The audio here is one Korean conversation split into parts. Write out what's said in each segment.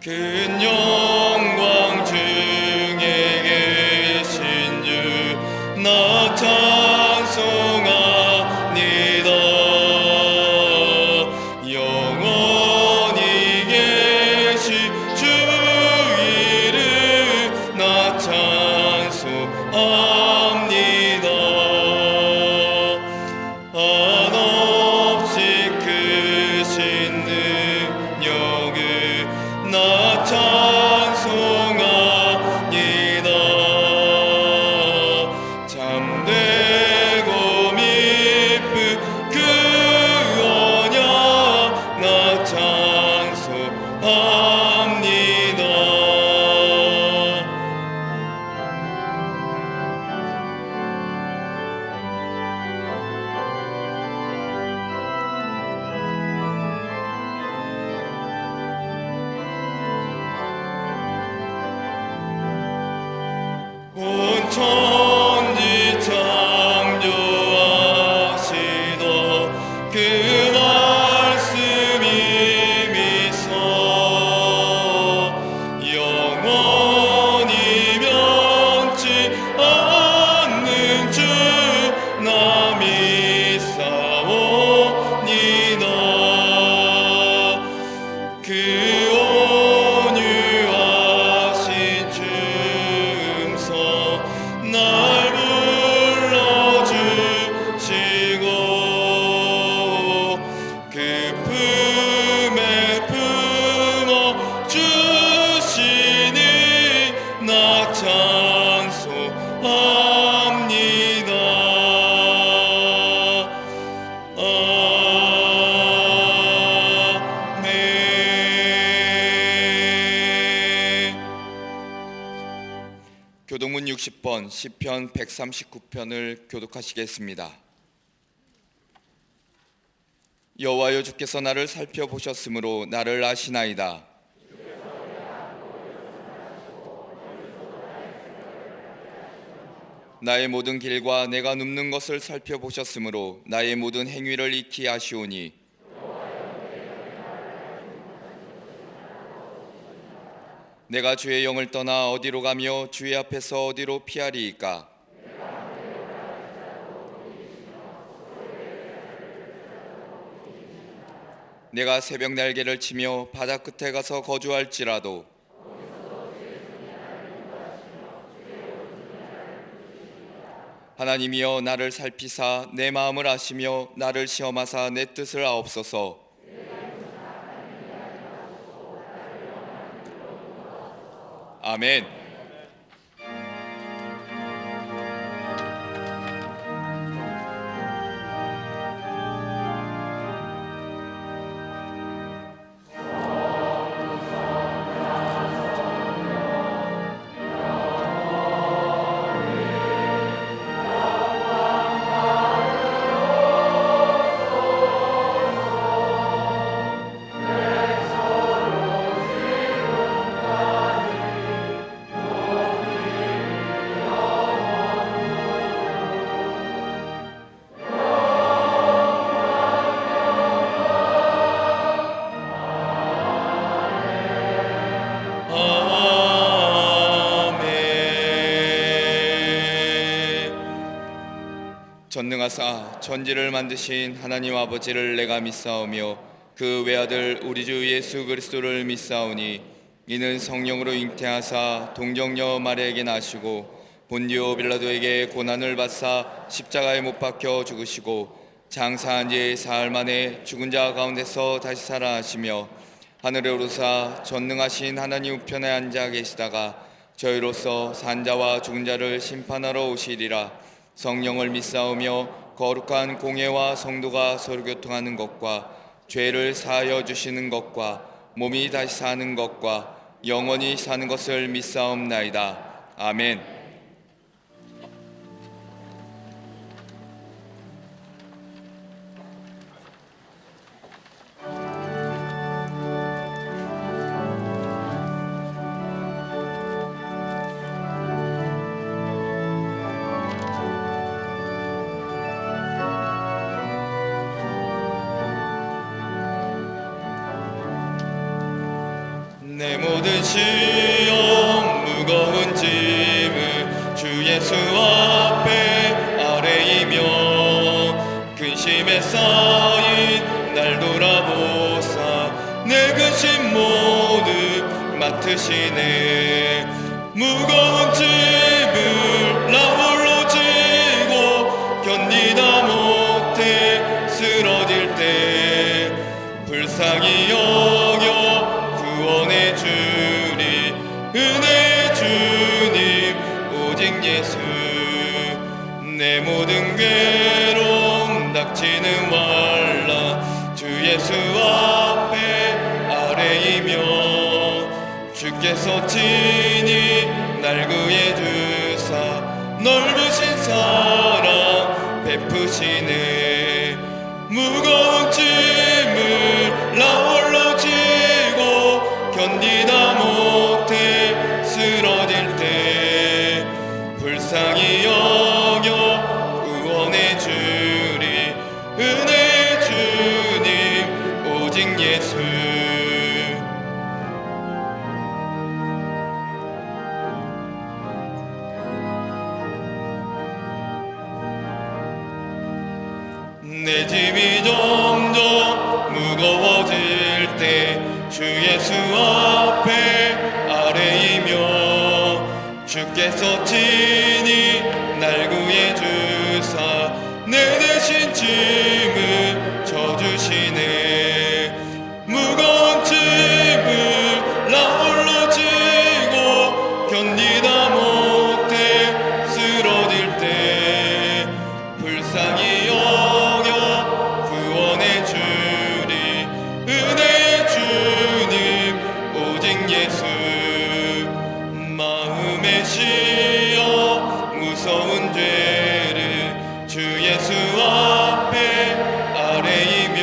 큰 영광 중에 계신 주 나 찬송합니다. 영원히 계신 주 이름 나 찬송합니다. 한없이 크신 능력을 나 찬송합니다. 참되고 미쁜 그 언약 나 찬송합니다. 온 천지 창조하시던 그 말씀이 미소 영원히 변치 않는 주 나 믿사옵니다. 그 온유하신 줌서 날 불러주시고 그 품에 품어주시니 나 찬송합니다. 아멘. 교독문 60번 시편 139편을 교독하시겠습니다. 여호와여, 주께서 나를 살펴보셨으므로 나를 아시나이다. 나의 모든 길과 내가 눕는 것을 살펴보셨으므로 나의 모든 행위를 익히 아시오니 내가 주의 영을 떠나 어디로 가며 주의 앞에서 어디로 피하리이까? 내가 새벽 날개를 치며 바다 끝에 가서 거주할지라도 하나님이여, 나를 살피사 내 마음을 아시며 나를 시험하사 내 뜻을 아옵소서. 아멘. 전능하사 천지를 만드신 하나님 아버지를 내가 믿사오며 그 외아들 우리 주 예수 그리스도를 믿사오니 이는 성령으로 잉태하사 동정녀 마리아에게 나시고 본디오 빌라도에게 고난을 받사 십자가에 못 박혀 죽으시고 장사한 지 사흘 만에 죽은 자 가운데서 다시 살아나시며 하늘에 오르사 전능하신 하나님 우편에 앉아 계시다가 저희로서 산자와 죽은 자를 심판하러 오시리라. 성령을 믿사오며 거룩한 공예와 성도가 서로 교통하는 것과 죄를 사하여 주시는 것과 몸이 다시 사는 것과 영원히 사는 것을 믿사옵나이다. 아멘. 내 모든 시험 무거운 짐을 주 예수 앞에 아뢰이며 근심에 쌓인 날 돌아보사 내 근심 모두 맡으시네. 무거운 짐을 나 홀로 지고 견디다 못해 쓰러질 때 불쌍히 여겨 구원해 주리 은혜의 주님 오직 예수. 내 모든 괴로움 닥치는 환난 주 예수 앞에 아뢰이며 주께서 친히 날 구해 주사 넓으신 사랑 베푸시네. 무거운 짐을 나 홀로 지고 견디다 못해 쓰러질 때 불쌍히 여겨 구원해 주리 은혜의 주님 오직 예수. 내 짐이 점점 무거워질 때 주 예수 앞에 아뢰이며 주께서 친히 날 구해 주사 내 대신 짐을 져주시네. 무거운 짐을 나 홀로 지고 견디다 못해 쓰러질 때 불쌍히 여겨 구원해 주리 은혜의 주님 오직 예수. 마음에 씌어 무서운 죄를 주 예수 앞에 아뢰이며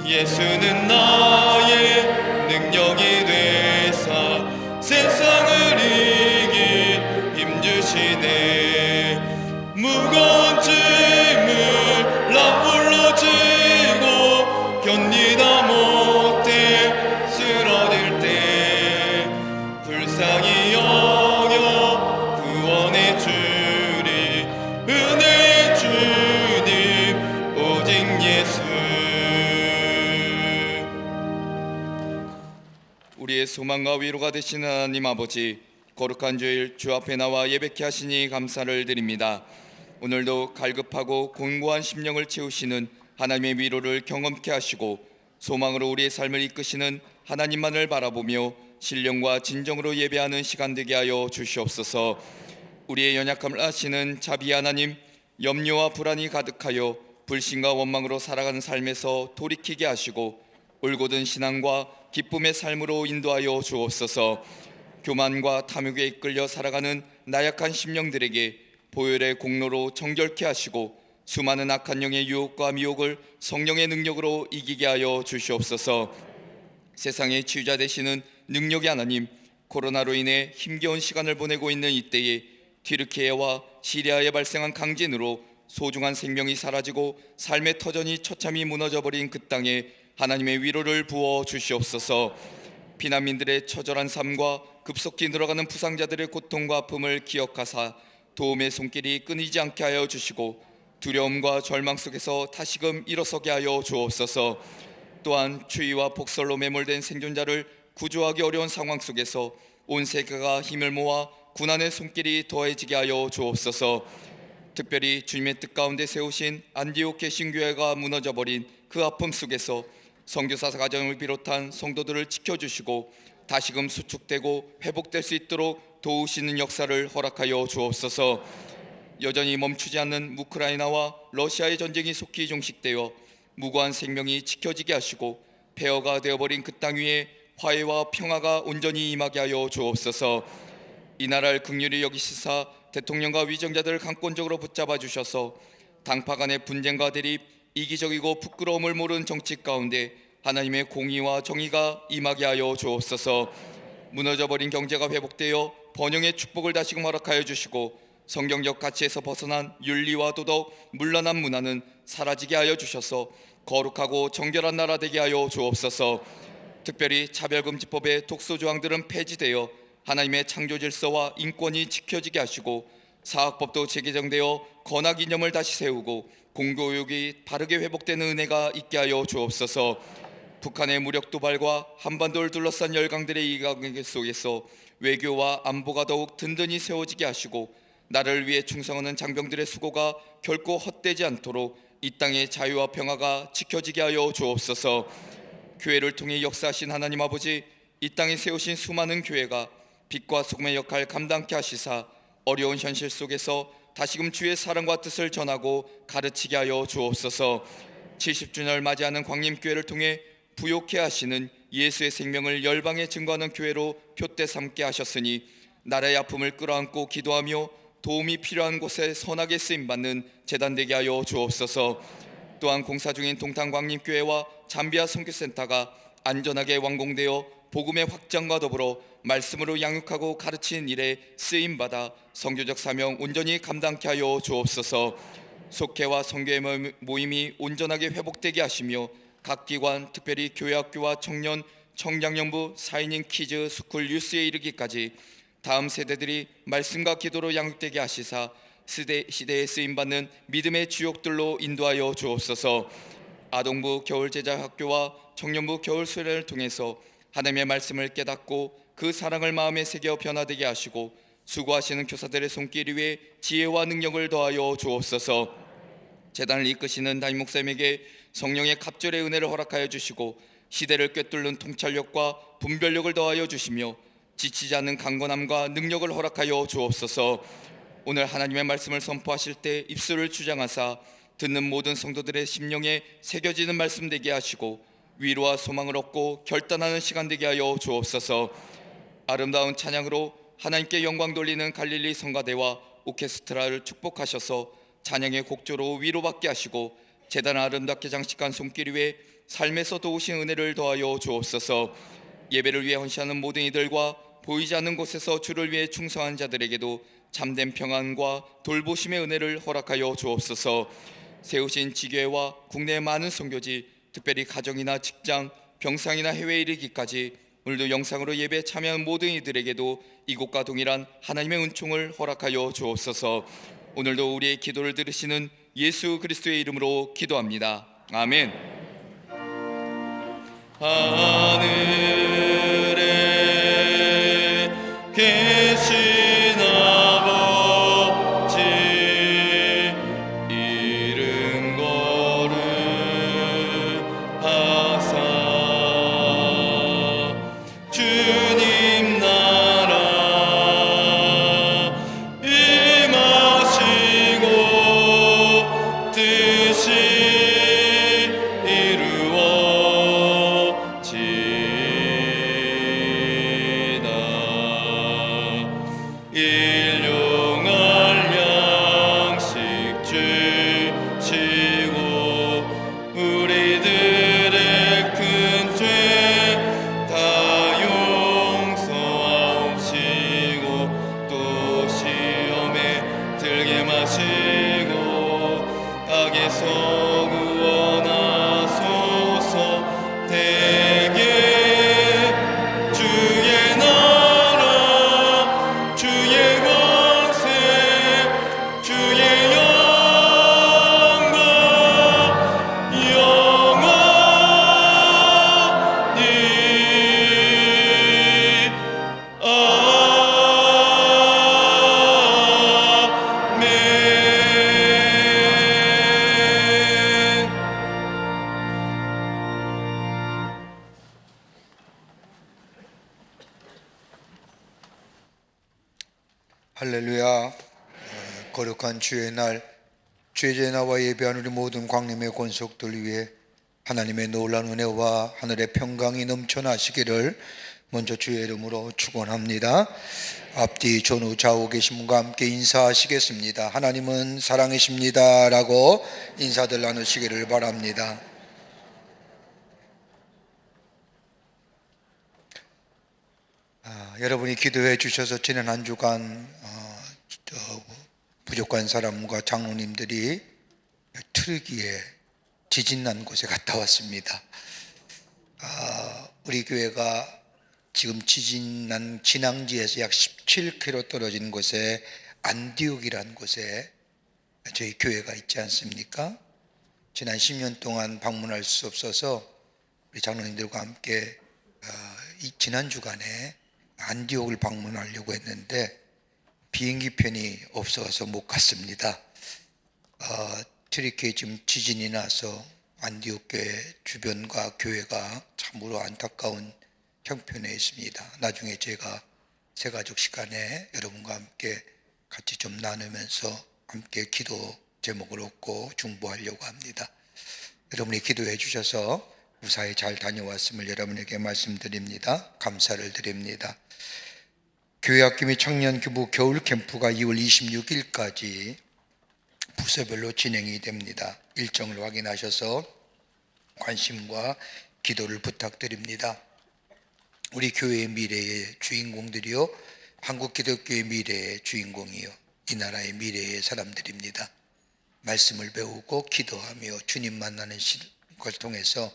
예수는 나의 능력이 되사 세상을 이기 힘주시네. 무거운 짐을 나 홀로 지고 견디다 못해 쓰러질 때 불쌍히 여겨 구원해 주리 은혜의 주님 오직 예수. 우리의 소망과 위로가 되시는 하나님 아버지, 거룩한 주일 주 앞에 나와 예배케 하시니 감사를 드립니다. 오늘도 갈급하고 곤고한 심령을 채우시는 하나님의 위로를 경험케 하시고 소망으로 우리의 삶을 이끄시는 하나님만을 바라보며 신령과 진정으로 예배하는 시간 되게 하여 주시옵소서. 우리의 연약함을 아시는 자비 하나님, 염려와 불안이 가득하여 불신과 원망으로 살아가는 삶에서 돌이키게 하시고 올곧은 신앙과 기쁨의 삶으로 인도하여 주옵소서. 교만과 탐욕에 이끌려 살아가는 나약한 심령들에게 보혈의 공로로 정결케 하시고 수많은 악한 영의 유혹과 미혹을 성령의 능력으로 이기게 하여 주시옵소서. 세상의 치유자 되시는 능력의 하나님, 코로나로 인해 힘겨운 시간을 보내고 있는 이때에 튀르키예와 시리아에 발생한 강진으로 소중한 생명이 사라지고 삶의 터전이 처참히 무너져버린 그 땅에 하나님의 위로를 부어 주시옵소서. 피난민들의 처절한 삶과 급속히 늘어가는 부상자들의 고통과 아픔을 기억하사 도움의 손길이 끊이지 않게 하여 주시고 두려움과 절망 속에서 다시금 일어서게 하여 주옵소서. 또한 추위와 폭설로 매몰된 생존자를 구조하기 어려운 상황 속에서 온 세계가 힘을 모아 군안의 손길이 더해지게 하여 주옵소서. 특별히 주님의 뜻 가운데 세우신 안디옥 개신교회가 무너져버린 그 아픔 속에서 선교사 가정을 비롯한 성도들을 지켜주시고 다시금 수축되고 회복될 수 있도록 도우시는 역사를 허락하여 주옵소서. 여전히 멈추지 않는 우크라이나와 러시아의 전쟁이 속히 종식되어 무고한 생명이 지켜지게 하시고 폐허가 되어버린 그 땅 위에 화해와 평화가 온전히 임하게 하여 주옵소서. 이 나라를 긍휼히 여기시사 대통령과 위정자들을 강권적으로 붙잡아 주셔서 당파 간의 분쟁과 대립, 이기적이고 부끄러움을 모르는 정치 가운데 하나님의 공의와 정의가 임하게 하여 주옵소서. 무너져버린 경제가 회복되어 번영의 축복을 다시금 허락하여 주시고 성경적 가치에서 벗어난 윤리와 도덕, 문란한 문화는 사라지게 하여 주셔서 거룩하고 정결한 나라 되게 하여 주옵소서. 특별히 차별금지법의 독소조항들은 폐지되어 하나님의 창조 질서와 인권이 지켜지게 하시고 사학법도 재개정되어 건학 이념을 다시 세우고 공교육이 바르게 회복되는 은혜가 있게 하여 주옵소서. 북한의 무력 도발과 한반도를 둘러싼 열강들의 이강계 속에서 외교와 안보가 더욱 든든히 세워지게 하시고 나라를 위해 충성하는 장병들의 수고가 결코 헛되지 않도록 이 땅의 자유와 평화가 지켜지게 하여 주옵소서. 교회를 통해 역사하신 하나님 아버지, 이 땅에 세우신 수많은 교회가 빛과 소금의 역할 감당케 하시사 어려운 현실 속에서 다시금 주의 사랑과 뜻을 전하고 가르치게 하여 주옵소서. 70주년을 맞이하는 광림교회를 통해 부욕케 하시는 예수의 생명을 열방에 증거하는 교회로 표대 삼게 하셨으니 나라의 아픔을 끌어안고 기도하며 도움이 필요한 곳에 선하게 쓰임받는 제단 되게 하여 주옵소서. 또한 공사 중인 동탄 광림교회와 잠비아 선교센터가 안전하게 완공되어 복음의 확장과 더불어 말씀으로 양육하고 가르치는 일에 쓰임받아 선교적 사명 온전히 감당케 하여 주옵소서. 속회와 선교의 모임이 온전하게 회복되게 하시며 각 기관, 특별히 교회학교와 청년, 청장년부, 4인인 키즈, 스쿨, 유스에 이르기까지 다음 세대들이 말씀과 기도로 양육되게 하시사 시대에 쓰임받는 믿음의 주역들로 인도하여 주옵소서. 아동부 겨울제자학교와 청년부 겨울수련을 통해서 하나님의 말씀을 깨닫고 그 사랑을 마음에 새겨 변화되게 하시고 수고하시는 교사들의 손길 위에 지혜와 능력을 더하여 주옵소서. 재단을 이끄시는 담임 목사님에게 성령의 갑절의 은혜를 허락하여 주시고 시대를 꿰뚫는 통찰력과 분별력을 더하여 주시며 지치지 않는 강건함과 능력을 허락하여 주옵소서. 오늘 하나님의 말씀을 선포하실 때 입술을 주장하사 듣는 모든 성도들의 심령에 새겨지는 말씀 되게 하시고 위로와 소망을 얻고 결단하는 시간 되게 하여 주옵소서. 아름다운 찬양으로 하나님께 영광 돌리는 갈릴리 성가대와 오케스트라를 축복하셔서 찬양의 곡조로 위로받게 하시고 제단을 아름답게 장식한 손길 위에 삶에서 도우신 은혜를 더하여 주옵소서. 예배를 위해 헌신하는 모든 이들과 보이지 않는 곳에서 주를 위해 충성한 자들에게도 참된 평안과 돌보심의 은혜를 허락하여 주옵소서. 세우신 지교회와 국내의 많은 선교지, 특별히 가정이나 직장, 병상이나 해외에 이르기까지 오늘도 영상으로 예배에 참여한 모든 이들에게도 이곳과 동일한 하나님의 은총을 허락하여 주옵소서. 오늘도 우리의 기도를 들으시는 예수 그리스도의 이름으로 기도합니다. 아멘. 하늘에 계신 아버지 이름 거룩하사 주님 나라 임하시고 뜻이 일용할 양식 주시고 우리들의 큰 죄 다 용서하옵시고 또 시험에 들게 마시고 악에서 구원하소서. 대개 주의 나라 주의 권세 주의 영광 영원히 아멘. 할렐루야. 거룩한 주의 날, 주의 나와 예배하는 우리 모든 광림의 권속들 위해 하나님의 놀라운 은혜와 하늘의 평강이 넘쳐나시기를 먼저 주의 이름으로 축원합니다. 앞뒤 전후 좌우 계신 분과 함께 인사하시겠습니다. 하나님은 사랑이십니다 라고 인사들 나누시기를 바랍니다. 여러분이 기도해 주셔서 지난 한 주간 부족한 사람과 장로님들이 트르기에 지진 난 곳에 갔다 왔습니다. 우리 교회가 지금 지진 난 진앙지에서 약 17km 떨어진 곳에 안디옥이라는 곳에 저희 교회가 있지 않습니까? 지난 10년 동안 방문할 수 없어서 우리 장로님들과 함께 지난 주간에 안디옥을 방문하려고 했는데 비행기 편이 없어서 못 갔습니다. 튀르키예 지금 지진이 나서 안디옥 교회 주변과 교회가 참으로 안타까운 형편에 있습니다. 나중에 제가 새가족 시간에 여러분과 함께 같이 좀 나누면서 함께 기도 제목을 얻고 중보하려고 합니다. 여러분이 기도해 주셔서 무사히 잘 다녀왔음을 여러분에게 말씀드립니다. 감사를 드립니다. 교회학교 및 청년 교부 겨울 캠프가 2월 26일까지 부서별로 진행이 됩니다. 일정을 확인하셔서 관심과 기도를 부탁드립니다. 우리 교회의 미래의 주인공들이요, 한국 기독교의 미래의 주인공이요, 이 나라의 미래의 사람들입니다. 말씀을 배우고 기도하며 주님 만나는 걸 통해서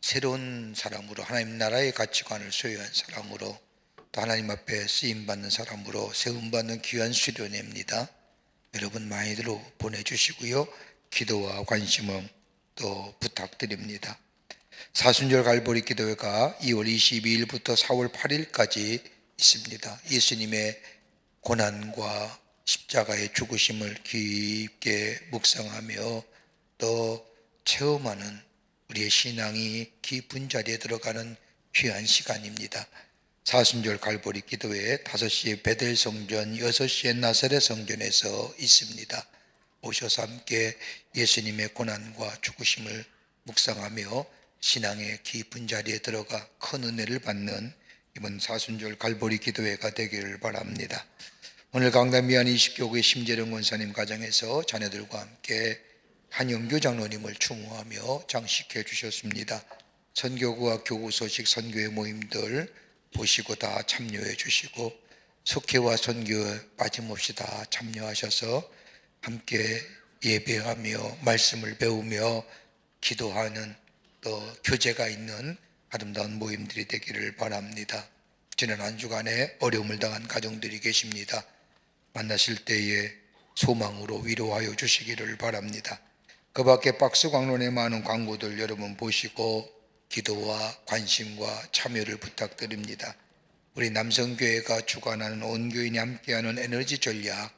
새로운 사람으로, 하나님 나라의 가치관을 소유한 사람으로, 또 하나님 앞에 쓰임받는 사람으로 세움받는 귀한 수련회입니다. 여러분 많이들 보내주시고요, 기도와 관심은 또 부탁드립니다. 사순절 갈보리 기도회가 2월 22일부터 4월 8일까지 있습니다. 예수님의 고난과 십자가의 죽으심을 깊게 묵상하며 또 체험하는 우리의 신앙이 깊은 자리에 들어가는 귀한 시간입니다. 사순절 갈보리 기도회 5시에 베델 성전, 6시에 나사렛 성전에서 있습니다. 오셔서 함께 예수님의 고난과 죽으심을 묵상하며 신앙의 깊은 자리에 들어가 큰 은혜를 받는 이번 사순절 갈보리 기도회가 되기를 바랍니다. 오늘 강남 미안 20교구의 심재령 권사님 가정에서 자녀들과 함께 한영교 장로님을 추모하며 장식해 주셨습니다. 선교구와 교구 소식 선교회 모임들 보시고 다 참여해 주시고 속회와 선교에 빠짐없이 다 참여하셔서 함께 예배하며 말씀을 배우며 기도하는 또 교제가 있는 아름다운 모임들이 되기를 바랍니다. 지난 한 주간에 어려움을 당한 가정들이 계십니다. 만나실 때에 소망으로 위로하여 주시기를 바랍니다. 그 밖에 박스 광론의 많은 광고들 여러분 보시고 기도와 관심과 참여를 부탁드립니다. 우리 남성교회가 주관하는 온 교인이 함께하는 에너지 전략,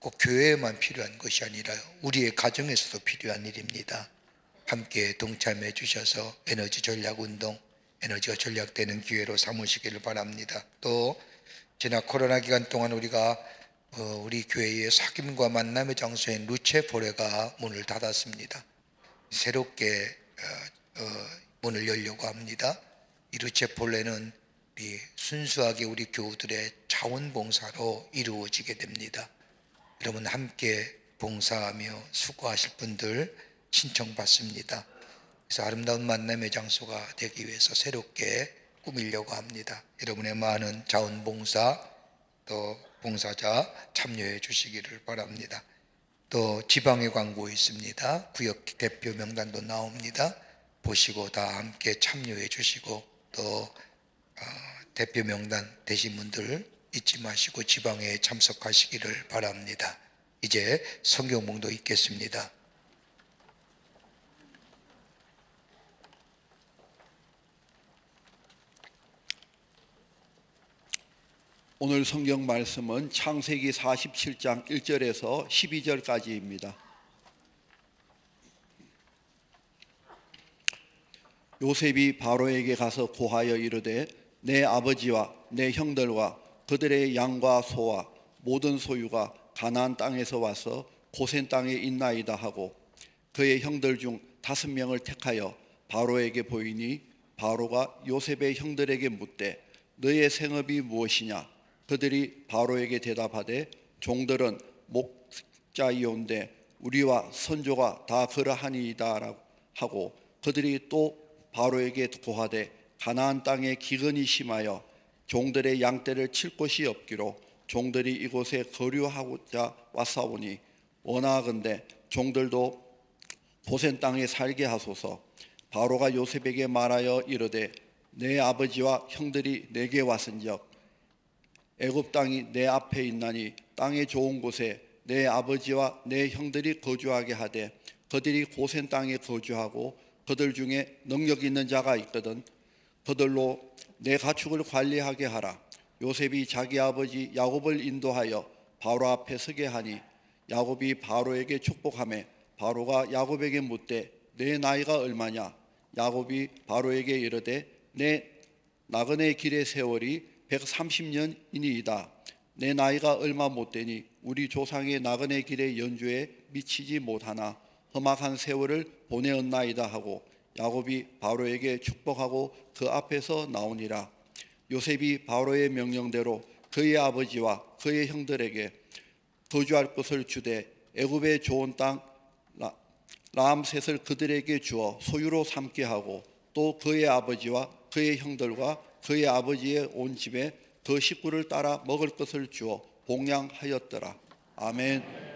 꼭 교회에만 필요한 것이 아니라 우리의 가정에서도 필요한 일입니다. 함께 동참해 주셔서 에너지 전략 운동, 에너지가 전략되는 기회로 삼으시기를 바랍니다. 또 지난 코로나 기간 동안 우리가 우리 교회의 사귐과 만남의 장소인 루체포레가 문을 닫았습니다. 새롭게 문을 열려고 합니다. 이 루체포레는 순수하게 우리 교우들의 자원봉사로 이루어지게 됩니다. 여러분 함께 봉사하며 수고하실 분들 신청받습니다. 그래서 아름다운 만남의 장소가 되기 위해서 새롭게 꾸미려고 합니다. 여러분의 많은 자원봉사 또 봉사자 참여해 주시기를 바랍니다. 또 지방의 광고 있습니다. 구역 대표 명단도 나옵니다. 보시고 다 함께 참여해 주시고 또 대표 명단 되신 분들 잊지 마시고 지방에 참석하시기를 바랍니다. 이제 성경봉도 있겠습니다. 오늘 성경 말씀은 창세기 47장 1절에서 12절까지입니다. 요셉이 바로에게 가서 고하여 이르되 내 아버지와 내 형들과 그들의 양과 소와 모든 소유가 가나안 땅에서 와서 고센 땅에 있나이다 하고 그의 형들 중 5명을 택하여 바로에게 보이니 바로가 요셉의 형들에게 묻되 너의 생업이 무엇이냐? 그들이 바로에게 대답하되 종들은 목자이온데 우리와 선조가 다 그러하니이다 하고 그들이 또 바로에게 고하되 가나안 땅에 기근이 심하여 종들의 양떼를 칠 곳이 없기로 종들이 이곳에 거류하고자 왔사오니 원하건대 종들도 고센 땅에 살게 하소서. 바로가 요셉에게 말하여 이르되 내 아버지와 형들이 내게 왔은즉 애굽 땅이 내 앞에 있나니 땅의 좋은 곳에 내 아버지와 내 형들이 거주하게 하되 그들이 고센 땅에 거주하고 그들 중에 능력 있는 자가 있거든 그들로 내 가축을 관리하게 하라. 요셉이 자기 아버지 야곱을 인도하여 바로 앞에 서게 하니 야곱이 바로에게 축복하매 바로가 야곱에게 묻되 내 나이가 얼마냐? 야곱이 바로에게 이르되 내 나그네 길의 세월이 130년이니이다. 내 나이가 얼마 못 되니 우리 조상의 나그네 길의 연주에 미치지 못하나 험악한 세월을 보내었나이다 하고 야곱이 바로에게 축복하고 그 앞에서 나오니라. 요셉이 바로의 명령대로 그의 아버지와 그의 형들에게 거주할 것을 주되 애굽의 좋은 땅 라암셋을 그들에게 주어 소유로 삼게 하고 또 그의 아버지와 그의 형들과 그의 아버지의 온 집에 그 식구를 따라 먹을 것을 주어 봉양하였더라. 아멘.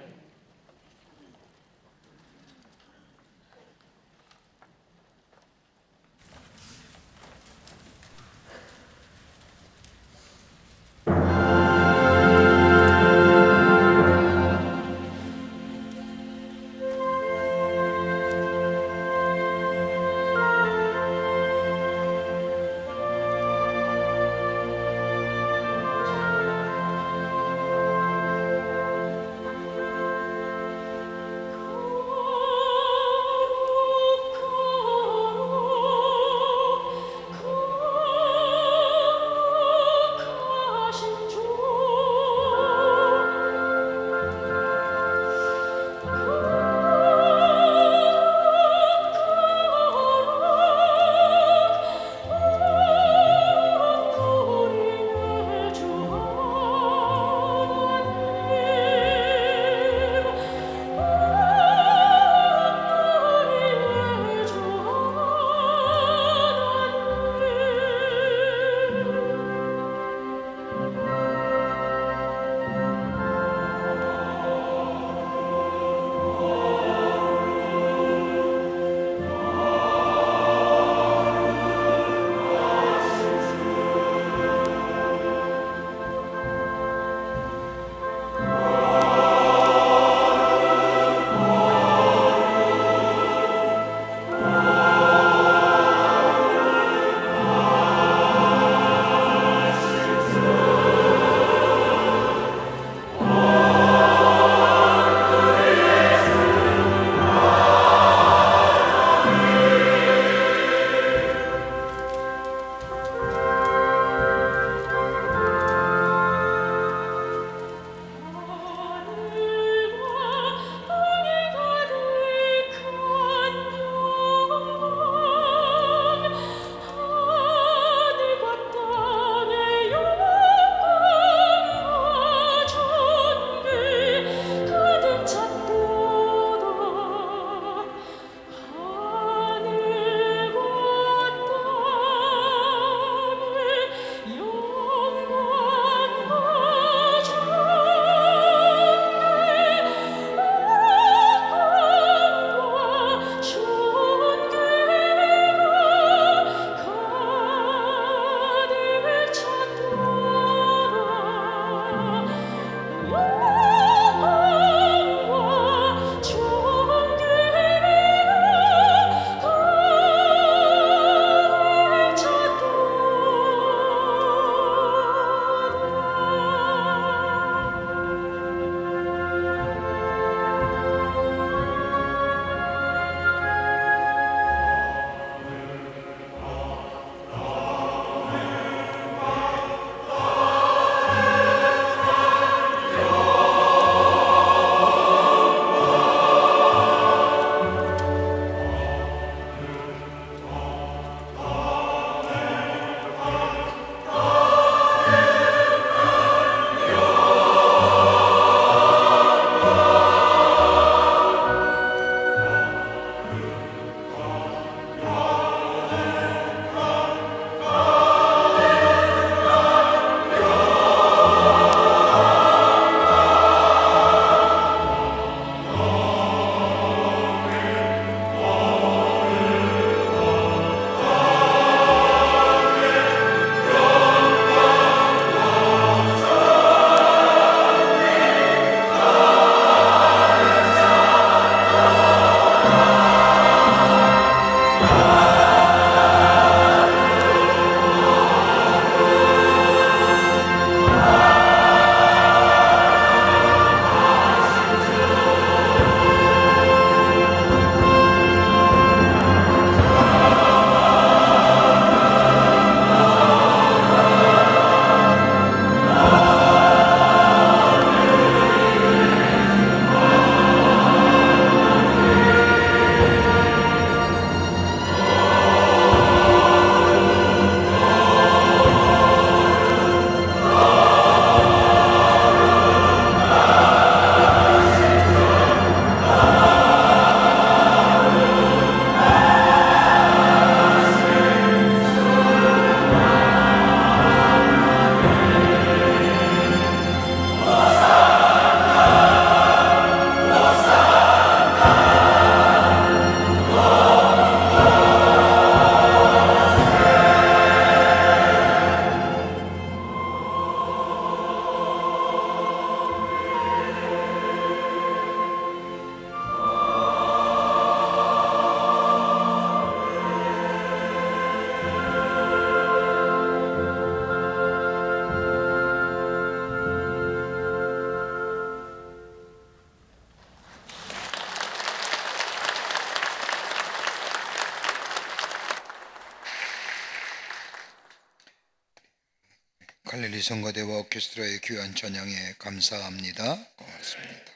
갈릴리 성가대와 오케스트라의 귀한 찬양에 감사합니다. 고맙습니다.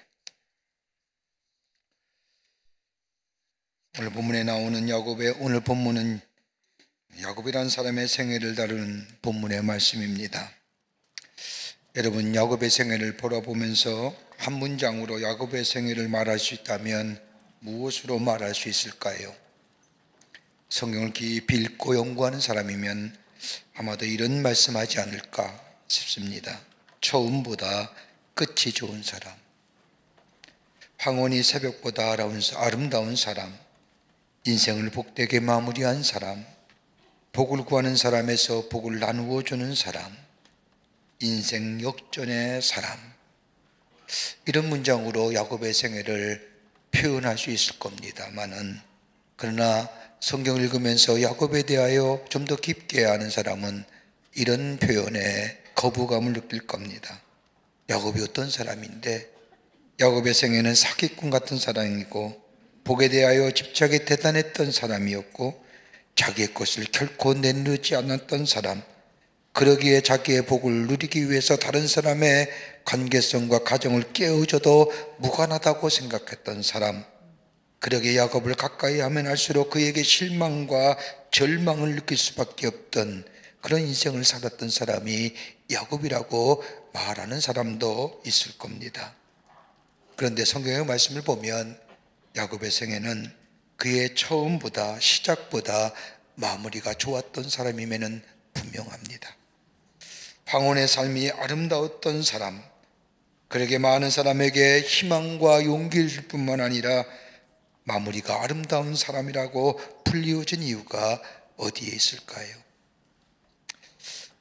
오늘 본문에 나오는 야곱의 오늘 본문은 야곱이라는 사람의 생애를 다루는 본문의 말씀입니다. 여러분, 야곱의 생애를 돌아보면서 한 문장으로 야곱의 생애를 말할 수 있다면 무엇으로 말할 수 있을까요? 성경을 깊이 읽고 연구하는 사람이면 아마도 이런 말씀하지 않을까 싶습니다. 처음보다 끝이 좋은 사람, 황혼이 새벽보다 아름다운 사람, 인생을 복되게 마무리한 사람, 복을 구하는 사람에서 복을 나누어 주는 사람, 인생 역전의 사람, 이런 문장으로 야곱의 생애를 표현할 수 있을 겁니다만은, 그러나 성경을 읽으면서 야곱에 대하여 좀 더 깊게 아는 사람은 이런 표현에 거부감을 느낄 겁니다. 야곱이 어떤 사람인데, 야곱의 생애는 사기꾼 같은 사람이고 복에 대하여 집착이 대단했던 사람이었고 자기의 것을 결코 내놓지 않았던 사람, 그러기에 자기의 복을 누리기 위해서 다른 사람의 관계성과 가정을 깨어줘도 무관하다고 생각했던 사람, 그러기에 야곱을 가까이 하면 할수록 그에게 실망과 절망을 느낄 수밖에 없던 그런 인생을 살았던 사람이 야곱이라고 말하는 사람도 있을 겁니다. 그런데 성경의 말씀을 보면 야곱의 생애는 그의 처음보다, 시작보다 마무리가 좋았던 사람임에는 분명합니다. 황혼의 삶이 아름다웠던 사람, 그에게 많은 사람에게 희망과 용기를 줄 뿐만 아니라 마무리가 아름다운 사람이라고 불리워진 이유가 어디에 있을까요?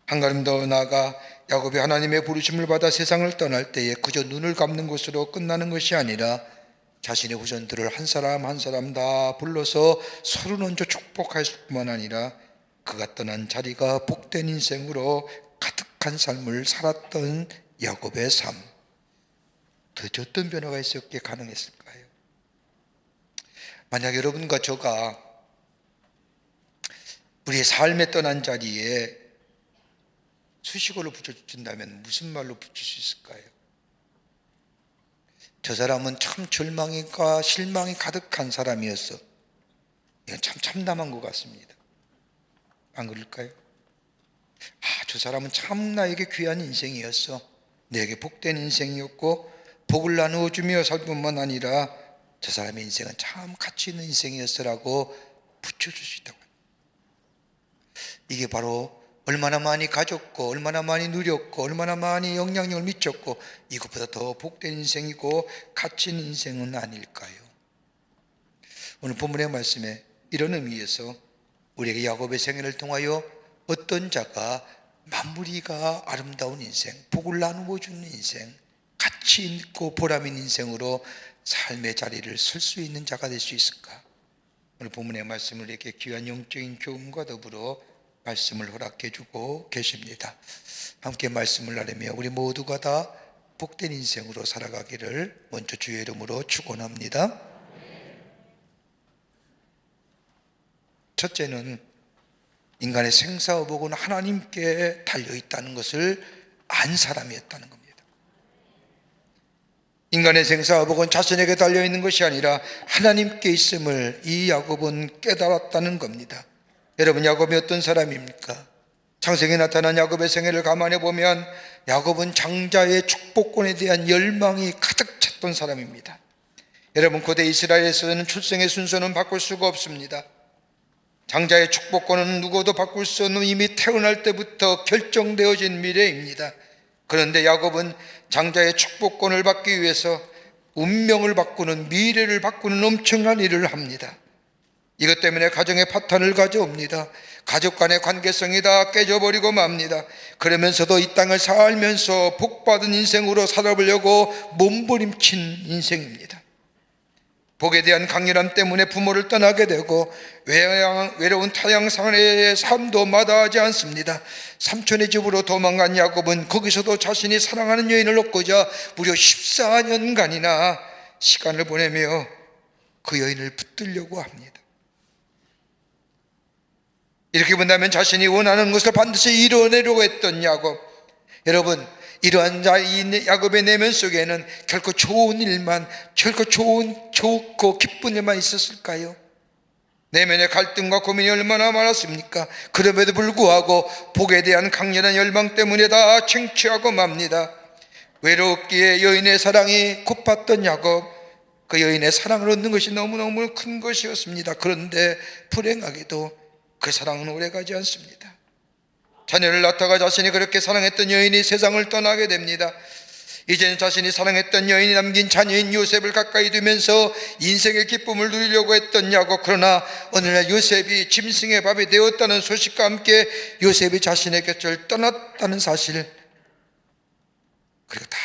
한 걸음 더 나아가 야곱이 하나님의 부르심을 받아 세상을 떠날 때에 그저 눈을 감는 것으로 끝나는 것이 아니라 자신의 후손들을 한 사람 한 사람 다 불러서 서로 먼저 축복했을 뿐만 아니라 그가 떠난 자리가 복된 인생으로 가득한 삶을 살았던 야곱의 삶, 도대체 어떤 변화가 있었기에 가능했을까요? 만약 여러분과 저가 우리의 삶에 떠난 자리에 수식어를 붙여준다면 무슨 말로 붙일 수 있을까요? 저 사람은 참 절망과 실망이 가득한 사람이었어. 이건 참 참담한 것 같습니다. 안 그럴까요? 저 사람은 참 나에게 귀한 인생이었어. 내게 복된 인생이었고 복을 나누어 주며 살 뿐만 아니라 저 사람의 인생은 참 가치 있는 인생이었어라고 붙여줄 수 있다고. 이게 바로 얼마나 많이 가졌고 얼마나 많이 누렸고 얼마나 많이 영향력을 미쳤고 이것보다 더 복된 인생이고 가치 있는 인생은 아닐까요? 오늘 본문의 말씀에 이런 의미에서 우리에게 야곱의 생애를 통하여 어떤 자가 마무리가 아름다운 인생, 복을 나누어 주는 인생, 가치 있고 보람 있는 인생으로 삶의 자리를 설 수 있는 자가 될 수 있을까? 오늘 본문의 말씀을 이렇게 귀한 영적인 교훈과 더불어 말씀을 허락해 주고 계십니다. 함께 말씀을 나누며 우리 모두가 다 복된 인생으로 살아가기를 먼저 주의 이름으로 축원합니다. 첫째는 인간의 생사의복은 하나님께 달려있다는 것을 안 사람이었다는 겁니다. 인간의 생사의복은 자신에게 달려있는 것이 아니라 하나님께 있음을 이 야곱은 깨달았다는 겁니다. 여러분, 야곱이 어떤 사람입니까? 창세기에 나타난 야곱의 생애를 감안해 보면 야곱은 장자의 축복권에 대한 열망이 가득 찼던 사람입니다. 여러분, 고대 이스라엘에서는 출생의 순서는 바꿀 수가 없습니다. 장자의 축복권은 누구도 바꿀 수 없는 이미 태어날 때부터 결정되어진 미래입니다. 그런데 야곱은 장자의 축복권을 받기 위해서 운명을 바꾸는, 미래를 바꾸는 엄청난 일을 합니다. 이것 때문에 가정의 파탄을 가져옵니다. 가족 간의 관계성이 다 깨져버리고 맙니다. 그러면서도 이 땅을 살면서 복받은 인생으로 살아보려고 몸부림친 인생입니다. 복에 대한 강렬함 때문에 부모를 떠나게 되고 외로운 타향상의 삶도 마다하지 않습니다. 삼촌의 집으로 도망간 야곱은 거기서도 자신이 사랑하는 여인을 얻고자 무려 14년간이나 시간을 보내며 그 여인을 붙들려고 합니다. 이렇게 본다면 자신이 원하는 것을 반드시 이뤄내려고 했던 야곱, 여러분, 이러한 이 야곱의 내면 속에는 결코 좋은 일만, 결코 좋고 기쁜 일만 있었을까요? 내면의 갈등과 고민이 얼마나 많았습니까? 그럼에도 불구하고 복에 대한 강렬한 열망 때문에 다 창취하고 맙니다. 외롭기에 여인의 사랑이 고팠던 야곱, 그 여인의 사랑을 얻는 것이 너무너무 큰 것이었습니다. 그런데 불행하게도 그 사랑은 오래가지 않습니다. 자녀를 낳다가 자신이 그렇게 사랑했던 여인이 세상을 떠나게 됩니다. 이제는 자신이 사랑했던 여인이 남긴 자녀인 요셉을 가까이 두면서 인생의 기쁨을 누리려고 했던 야곱, 그러나 어느 날 요셉이 짐승의 밥이 되었다는 소식과 함께 요셉이 자신의 곁을 떠났다는 사실, 그리고 다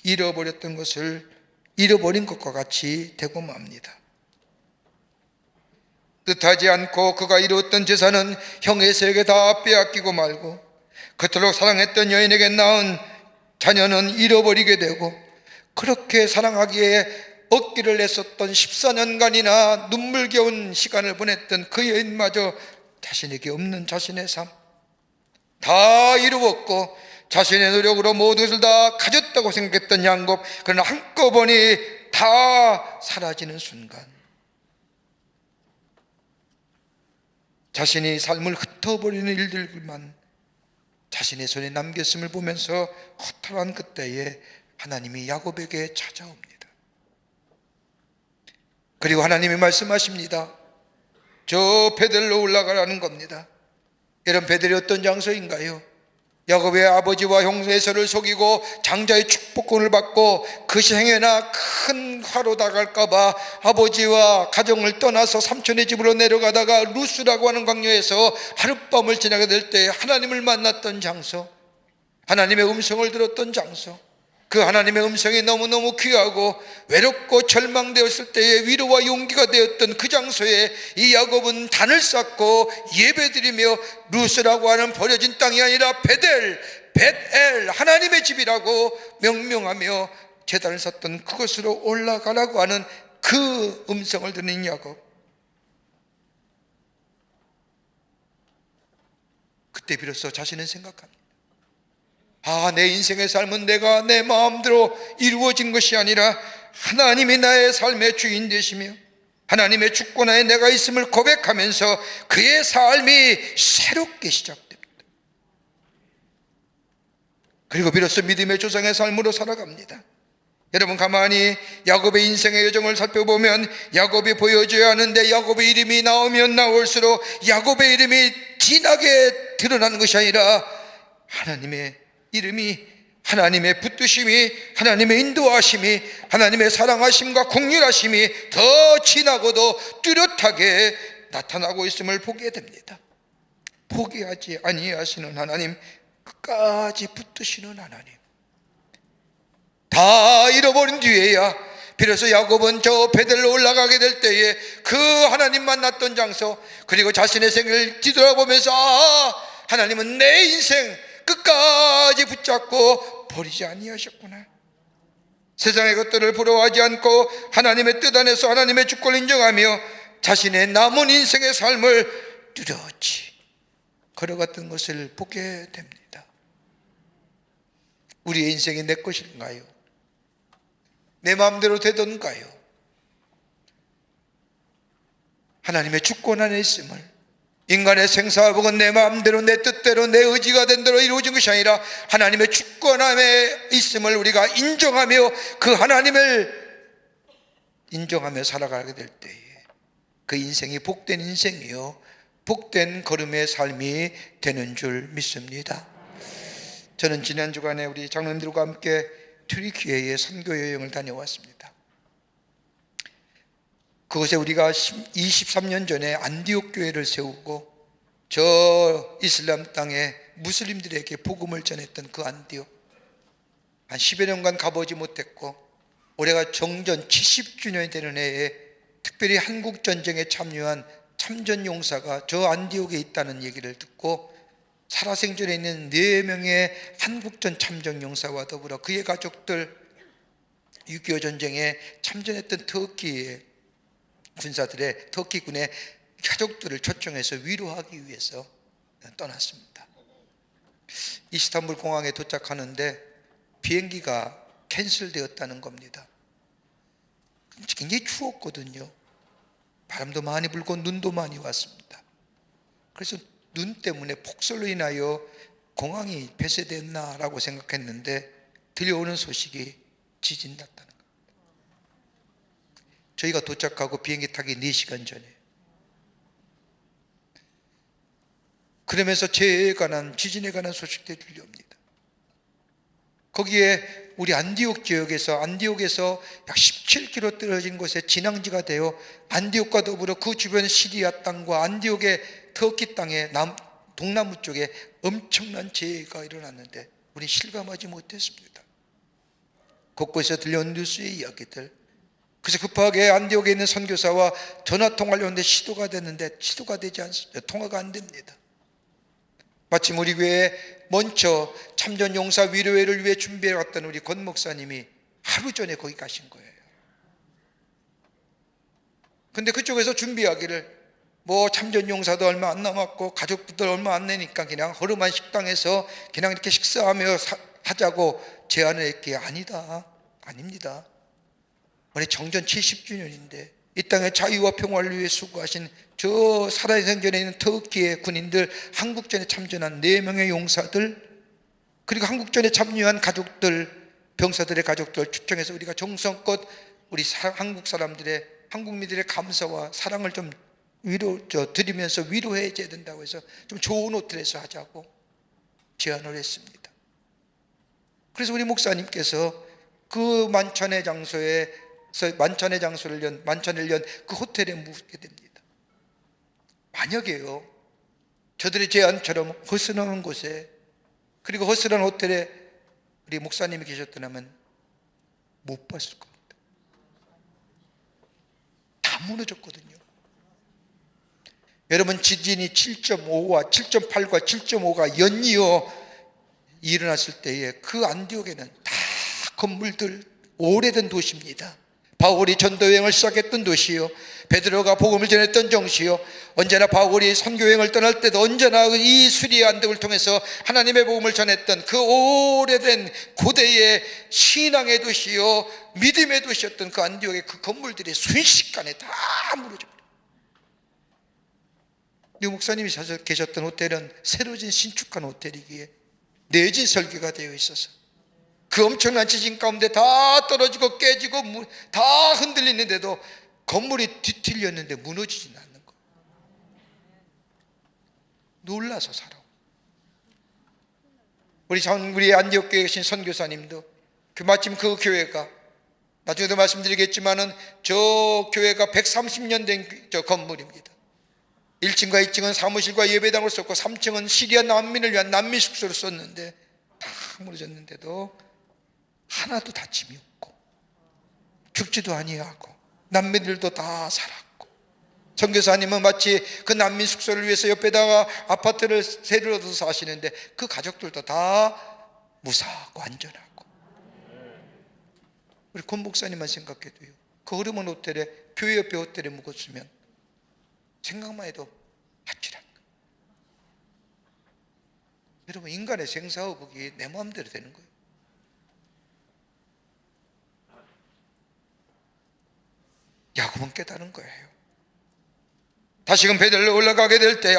잃어버렸던 것을 잃어버린 것과 같이 되고 맙니다. 뜻하지 않고 그가 이루었던 재산은 형 에서에게 다 빼앗기고 말고, 그토록 사랑했던 여인에게 낳은 자녀는 잃어버리게 되고, 그렇게 사랑하기에 얻기를 냈었던 14년간이나 눈물겨운 시간을 보냈던 그 여인마저 자신에게 없는 자신의 삶, 다 이루었고 자신의 노력으로 모든 것을 다 가졌다고 생각했던 야곱, 그러나 한꺼번에 다 사라지는 순간 자신이 삶을 흩어버리는 일들만 자신의 손에 남겼음을 보면서 허탈한 그때에 하나님이 야곱에게 찾아옵니다. 그리고 하나님이 말씀하십니다. 저 베델로 올라가라는 겁니다. 여러분, 베델이 어떤 장소인가요? 야곱의 아버지와 형 에서를 속이고 장자의 축복권을 받고 그것이 행여나 큰 화로 나갈까봐 아버지와 가정을 떠나서 삼촌의 집으로 내려가다가 루스라고 하는 광야에서 하룻밤을 지나게 될 때 하나님을 만났던 장소, 하나님의 음성을 들었던 장소, 그 하나님의 음성이 너무너무 귀하고 외롭고 절망되었을 때에 위로와 용기가 되었던 그 장소에 이 야곱은 단을 쌓고 예배드리며 루스라고 하는 버려진 땅이 아니라 벳엘 하나님의 집이라고 명명하며 제단을 쌓던 그곳으로 올라가라고 하는 그 음성을 듣는 야곱, 그때 비로소 자신은 생각합니다. 내 인생의 삶은 내가 내 마음대로 이루어진 것이 아니라 하나님이 나의 삶의 주인 되시며 하나님의 주권하에 내가 있음을 고백하면서 그의 삶이 새롭게 시작됩니다. 그리고 비로소 믿음의 조상의 삶으로 살아갑니다. 여러분, 가만히 야곱의 인생의 여정을 살펴보면 야곱이 보여줘야 하는데 야곱의 이름이 나오면 나올수록 야곱의 이름이 진하게 드러나는 것이 아니라 하나님의 이름이, 하나님의 붙드심이, 하나님의 인도하심이, 하나님의 사랑하심과 긍휼하심이 더 진하고도 뚜렷하게 나타나고 있음을 보게 됩니다. 포기하지 아니하시는 하나님, 끝까지 붙드시는 하나님, 다 잃어버린 뒤에야 비로소 야곱은 저 베델로 올라가게 될 때에 그 하나님 만났던 장소, 그리고 자신의 생을 뒤돌아보면서 하나님은 내 인생 끝까지 붙잡고 버리지 아니하셨구나. 세상의 것들을 부러워하지 않고 하나님의 뜻 안에서 하나님의 주권을 인정하며 자신의 남은 인생의 삶을 뚜렷이 걸어갔던 것을 보게 됩니다. 우리의 인생이 내 것인가요? 내 마음대로 되던가요? 하나님의 주권 안에 있음을, 인간의 생사복은 내 마음대로 내 뜻대로 내 의지가 된 대로 이루어진 것이 아니라 하나님의 주권 안에 있음을 우리가 인정하며 그 하나님을 인정하며 살아가게 될 때에 그 인생이 복된 인생이요 복된 걸음의 삶이 되는 줄 믿습니다. 저는 지난 주간에 우리 장로님들과 함께 튀르키예의 선교 여행을 다녀왔습니다. 그곳에 우리가 23년 전에 안디옥 교회를 세우고 저 이슬람 땅에 무슬림들에게 복음을 전했던 그 안디옥, 한 10여 년간 가보지 못했고 올해가 정전 70주년이 되는 해에 특별히 한국전쟁에 참여한 참전용사가 저 안디옥에 있다는 얘기를 듣고 살아생전에 있는 4명의 한국전 참전용사와 더불어 그의 가족들, 6.25 전쟁에 참전했던 터키의 군사들의 터키군의 가족들을 초청해서 위로하기 위해서 떠났습니다. 이스탄불 공항에 도착하는데 비행기가 캔슬되었다는 겁니다. 굉장히 추웠거든요. 바람도 많이 불고 눈도 많이 왔습니다. 그래서 눈 때문에 폭설로 인하여 공항이 폐쇄됐나라고 생각했는데 들려오는 소식이 지진 났다는 겁니다. 저희가 도착하고 비행기 타기 4시간 전에. 그러면서 지진에 관한 소식들이 들려옵니다. 거기에 우리 안디옥에서 약 17km 떨어진 곳에 진앙지가 되어 안디옥과 더불어 그 주변 시리아 땅과 안디옥의 터키 땅의 동남부 쪽에 엄청난 재해가 일어났는데 우리 실감하지 못했습니다. 곳곳에서 들려온 뉴스의 이야기들. 그래서 급하게 안디옥에 있는 선교사와 전화 통화를 하는데 시도가 되지 않습니다. 통화가 안 됩니다. 마침 우리 교회에 먼저 참전용사 위로회를 위해 준비해 왔던 우리 권 목사님이 하루 전에 거기 가신 거예요. 근데 그쪽에서 준비하기를 참전용사도 얼마 안 남았고 가족들 얼마 안 내니까 그냥 허름한 식당에서 그냥 이렇게 식사하며 하자고 제안을 했기에 아닙니다. 우리 정전 70주년인데 이 땅의 자유와 평화를 위해 수고하신 저 살아생전에 있는 터키의 군인들, 한국전에 참전한 4명의 용사들, 그리고 한국전에 참여한 가족들, 병사들의 가족들 초청해서 우리가 정성껏 우리 한국민들의 감사와 사랑을 좀 드리면서 위로해줘야 된다고 해서 좀 좋은 호텔에서 하자고 제안을 했습니다. 그래서 우리 목사님께서 그 만찬의 장소를 연 그 호텔에 묵게 됩니다. 만약에요, 저들의 제안처럼 허술한 곳에, 그리고 허술한 호텔에 우리 목사님이 계셨더라면 못 봤을 겁니다. 다 무너졌거든요. 여러분, 지진이 7.5와 7.8과 7.5가 연이어 일어났을 때에 그 안디옥에는 다 건물들, 오래된 도시입니다. 바울이 전도여행을 시작했던 도시요, 베드로가 복음을 전했던 정시요, 언제나 바울이 선교여행을 떠날 때도 언제나 이 수리의 안덕을 통해서 하나님의 복음을 전했던 그 오래된 고대의 신앙의 도시요, 믿음의 도시였던 그 안디옥의 그 건물들이 순식간에 다 무너져버려요. 이 목사님이 계셨던 호텔은 새로 진 신축한 호텔이기에 내진 설계가 되어 있어서 그 엄청난 지진 가운데 다 떨어지고 깨지고 다 흔들리는데도 건물이 뒤틀렸는데 무너지진 않는 거. 놀라서 살아. 우리 안디옥 교회에 계신 선교사님도 마침 그 교회가, 나중에도 말씀드리겠지만은 저 교회가 130년 된 저 건물입니다. 1층과 2층은 사무실과 예배당을 썼고 3층은 시리아 난민을 위한 난민 숙소를 썼는데 다 무너졌는데도 하나도 다침이 없고 죽지도 아니하고 난민들도 다 살았고, 선교사님은 마치 그 난민 숙소를 위해서 옆에다가 아파트를 새로 얻어서 사시는데 그 가족들도 다 무사하고 안전하고. 우리 권 목사님만 생각해도요, 그 흐름은 호텔에, 교회 옆에 호텔에 묵었으면 생각만 해도 아찔한 거예요. 여러분, 인간의 생사호복이 내 마음대로 되는 거예요. 야곱은 깨달은 거예요. 다시금 베들레헴 올라가게 될 때,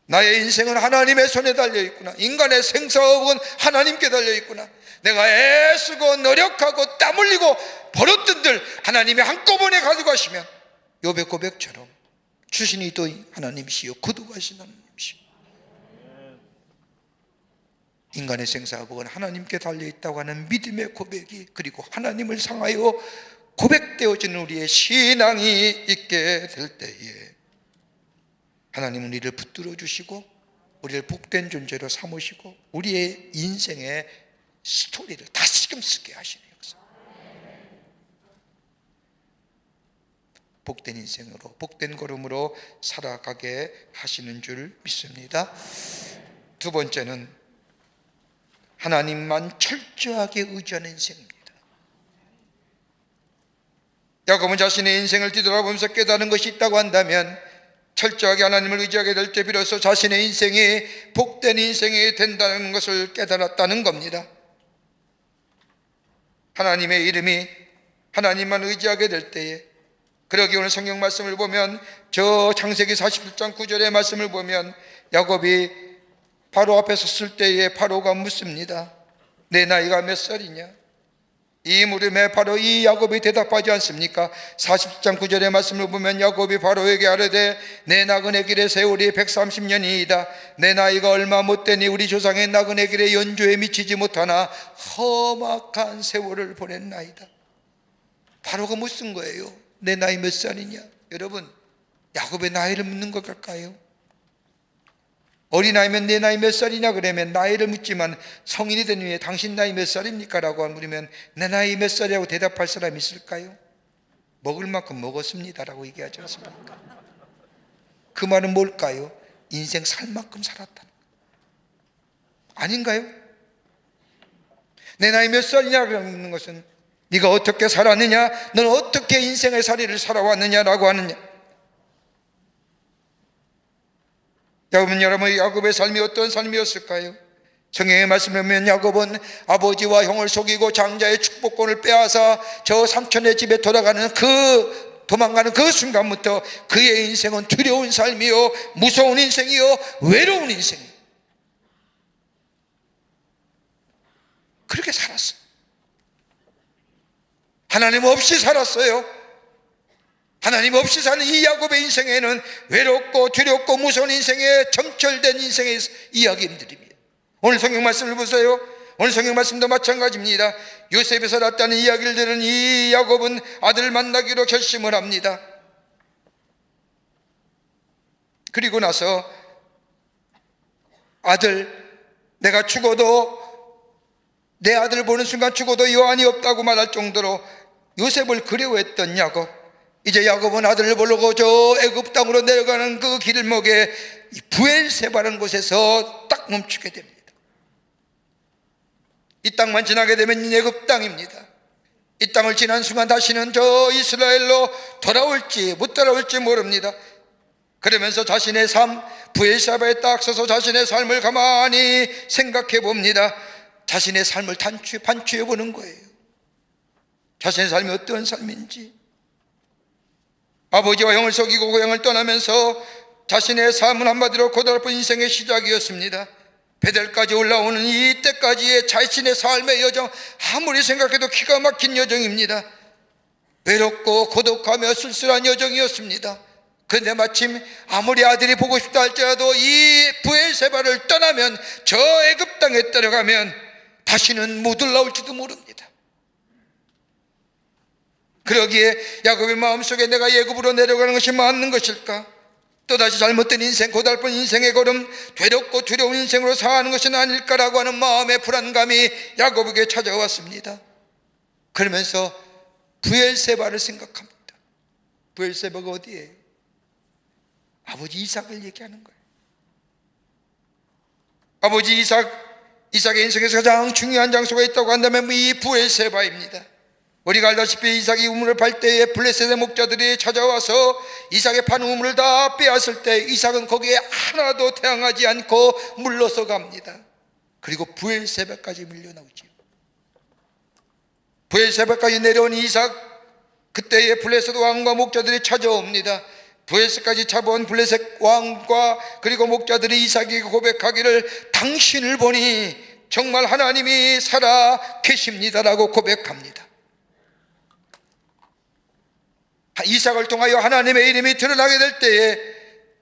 나의 인생은 하나님의 손에 달려있구나, 인간의 생사호복은 하나님께 달려있구나, 내가 애쓰고 노력하고 땀 흘리고 벌었던 들 하나님이 한꺼번에 가져가시면 욥의 고백처럼 주신이 또 하나님이시요 거두가신 하나님이시요, 인간의 생사호복은 하나님께 달려있다고 하는 믿음의 고백이, 그리고 하나님을 상하여 고백되어지는 우리의 신앙이 있게 될 때에 하나님은 우리를 붙들어 주시고 우리를 복된 존재로 삼으시고 우리의 인생의 스토리를 다시금 쓰게 하시는 역사. 복된 인생으로, 복된 걸음으로 살아가게 하시는 줄 믿습니다. 두 번째는 하나님만 철저하게 의지하는 인생입니다. 야곱은 자신의 인생을 뒤돌아보면서 깨달은 것이 있다고 한다면 철저하게 하나님을 의지하게 될 때 비로소 자신의 인생이 복된 인생이 된다는 것을 깨달았다는 겁니다. 하나님의 이름이 하나님만 의지하게 될 때에, 그러기 오늘 성경 말씀을 보면 저 창세기 47장 9절의 말씀을 보면 야곱이 바로 앞에 섰을 때에 바로가 묻습니다. 내 나이가 몇 살이냐? 이 물음에 바로 이 야곱이 대답하지 않습니까? 40장 9절의 말씀을 보면 야곱이 바로에게 아뢰되 내 나그네 길의 세월이 130년이이다. 내 나이가 얼마 못되니 우리 조상의 나그네 길의 연조에 미치지 못하나 험악한 세월을 보냈나이다. 바로가 묻은 거예요. 내 나이 몇 살이냐? 여러분, 야곱의 나이를 묻는 것 같을까요? 어린아이면 내 나이 몇 살이냐 그러면 나이를 묻지만, 성인이 된 후에 당신 나이 몇 살입니까? 라고 물으면 내 나이 몇 살이라고 대답할 사람이 있을까요? 먹을 만큼 먹었습니다 라고 얘기하지 않습니까? 그 말은 뭘까요? 인생 살 만큼 살았다는 거 아닌가요? 내 나이 몇 살이냐고 묻는 것은 네가 어떻게 살았느냐, 너는 어떻게 인생의 살이를 살아왔느냐라고 하느냐. 여러분, 야곱의 삶이 어떤 삶이었을까요? 성경의 말씀을 보면 야곱은 아버지와 형을 속이고 장자의 축복권을 빼앗아 저 삼촌의 집에 도망가는 그 순간부터 그의 인생은 두려운 삶이요, 무서운 인생이요, 외로운 인생이요. 그렇게 살았어요. 하나님 없이 살았어요. 하나님 없이 사는 이 야곱의 인생에는 외롭고 두렵고 무서운 인생에 점철된 인생의 이야기들입니다. 오늘 성경 말씀을 보세요. 오늘 성경 말씀도 마찬가지입니다. 요셉에서 났다는 이야기를 들은 이 야곱은 아들을 만나기로 결심을 합니다. 그리고 나서 아들, 내가 죽어도, 내 아들 보는 순간 죽어도 여한이 없다고 말할 정도로 요셉을 그리워했던 야곱, 이제 야곱은 아들을 보려고 저 애굽 땅으로 내려가는 그 길목에 부엘세바라는 곳에서 딱 멈추게 됩니다. 이 땅만 지나게 되면 애굽 땅입니다. 이 땅을 지난 순간 다시는 저 이스라엘로 돌아올지 못 돌아올지 모릅니다. 그러면서 자신의 삶, 부엘세바에 딱 서서 자신의 삶을 가만히 생각해 봅니다. 자신의 삶을 반추해 보는 거예요. 자신의 삶이 어떤 삶인지. 아버지와 형을 속이고 고향을 떠나면서 자신의 삶은 한마디로 고달픈 인생의 시작이었습니다. 베델까지 올라오는 이때까지의 자신의 삶의 여정, 아무리 생각해도 기가 막힌 여정입니다. 외롭고 고독하며 쓸쓸한 여정이었습니다. 그런데 마침 아무리 아들이 보고 싶다 할지라도 이 부엘세바를 떠나면, 저 애굽 땅에 들어가면 다시는 못 올라올지도 모릅니다. 그러기에 야곱의 마음속에 내가 애굽으로 내려가는 것이 맞는 것일까? 또다시 잘못된 인생, 고달픈 인생의 걸음, 괴롭고 두려운 인생으로 사는 것은 아닐까라고 하는 마음의 불안감이 야곱에게 찾아왔습니다. 그러면서 부엘세바를 생각합니다. 부엘세바가 어디예요? 아버지 이삭을 얘기하는 거예요. 아버지 이삭의 인생에서 가장 중요한 장소가 있다고 한다면 이 부엘세바입니다. 우리가 알다시피 이삭이 우물을 팔 때에 블레셋의 목자들이 찾아와서 이삭의 판 우물을 다 빼앗을 때 이삭은 거기에 하나도 태양하지 않고 물러서 갑니다. 그리고 부엘세바까지 밀려나오죠. 부엘세바까지 내려온 이삭, 그때에 블레셋 왕과 목자들이 찾아옵니다. 부엘세까지 잡아온 블레셋 왕과 그리고 목자들이 이삭에게 고백하기를 당신을 보니 정말 하나님이 살아 계십니다라고 고백합니다. 이삭을 통하여 하나님의 이름이 드러나게 될 때에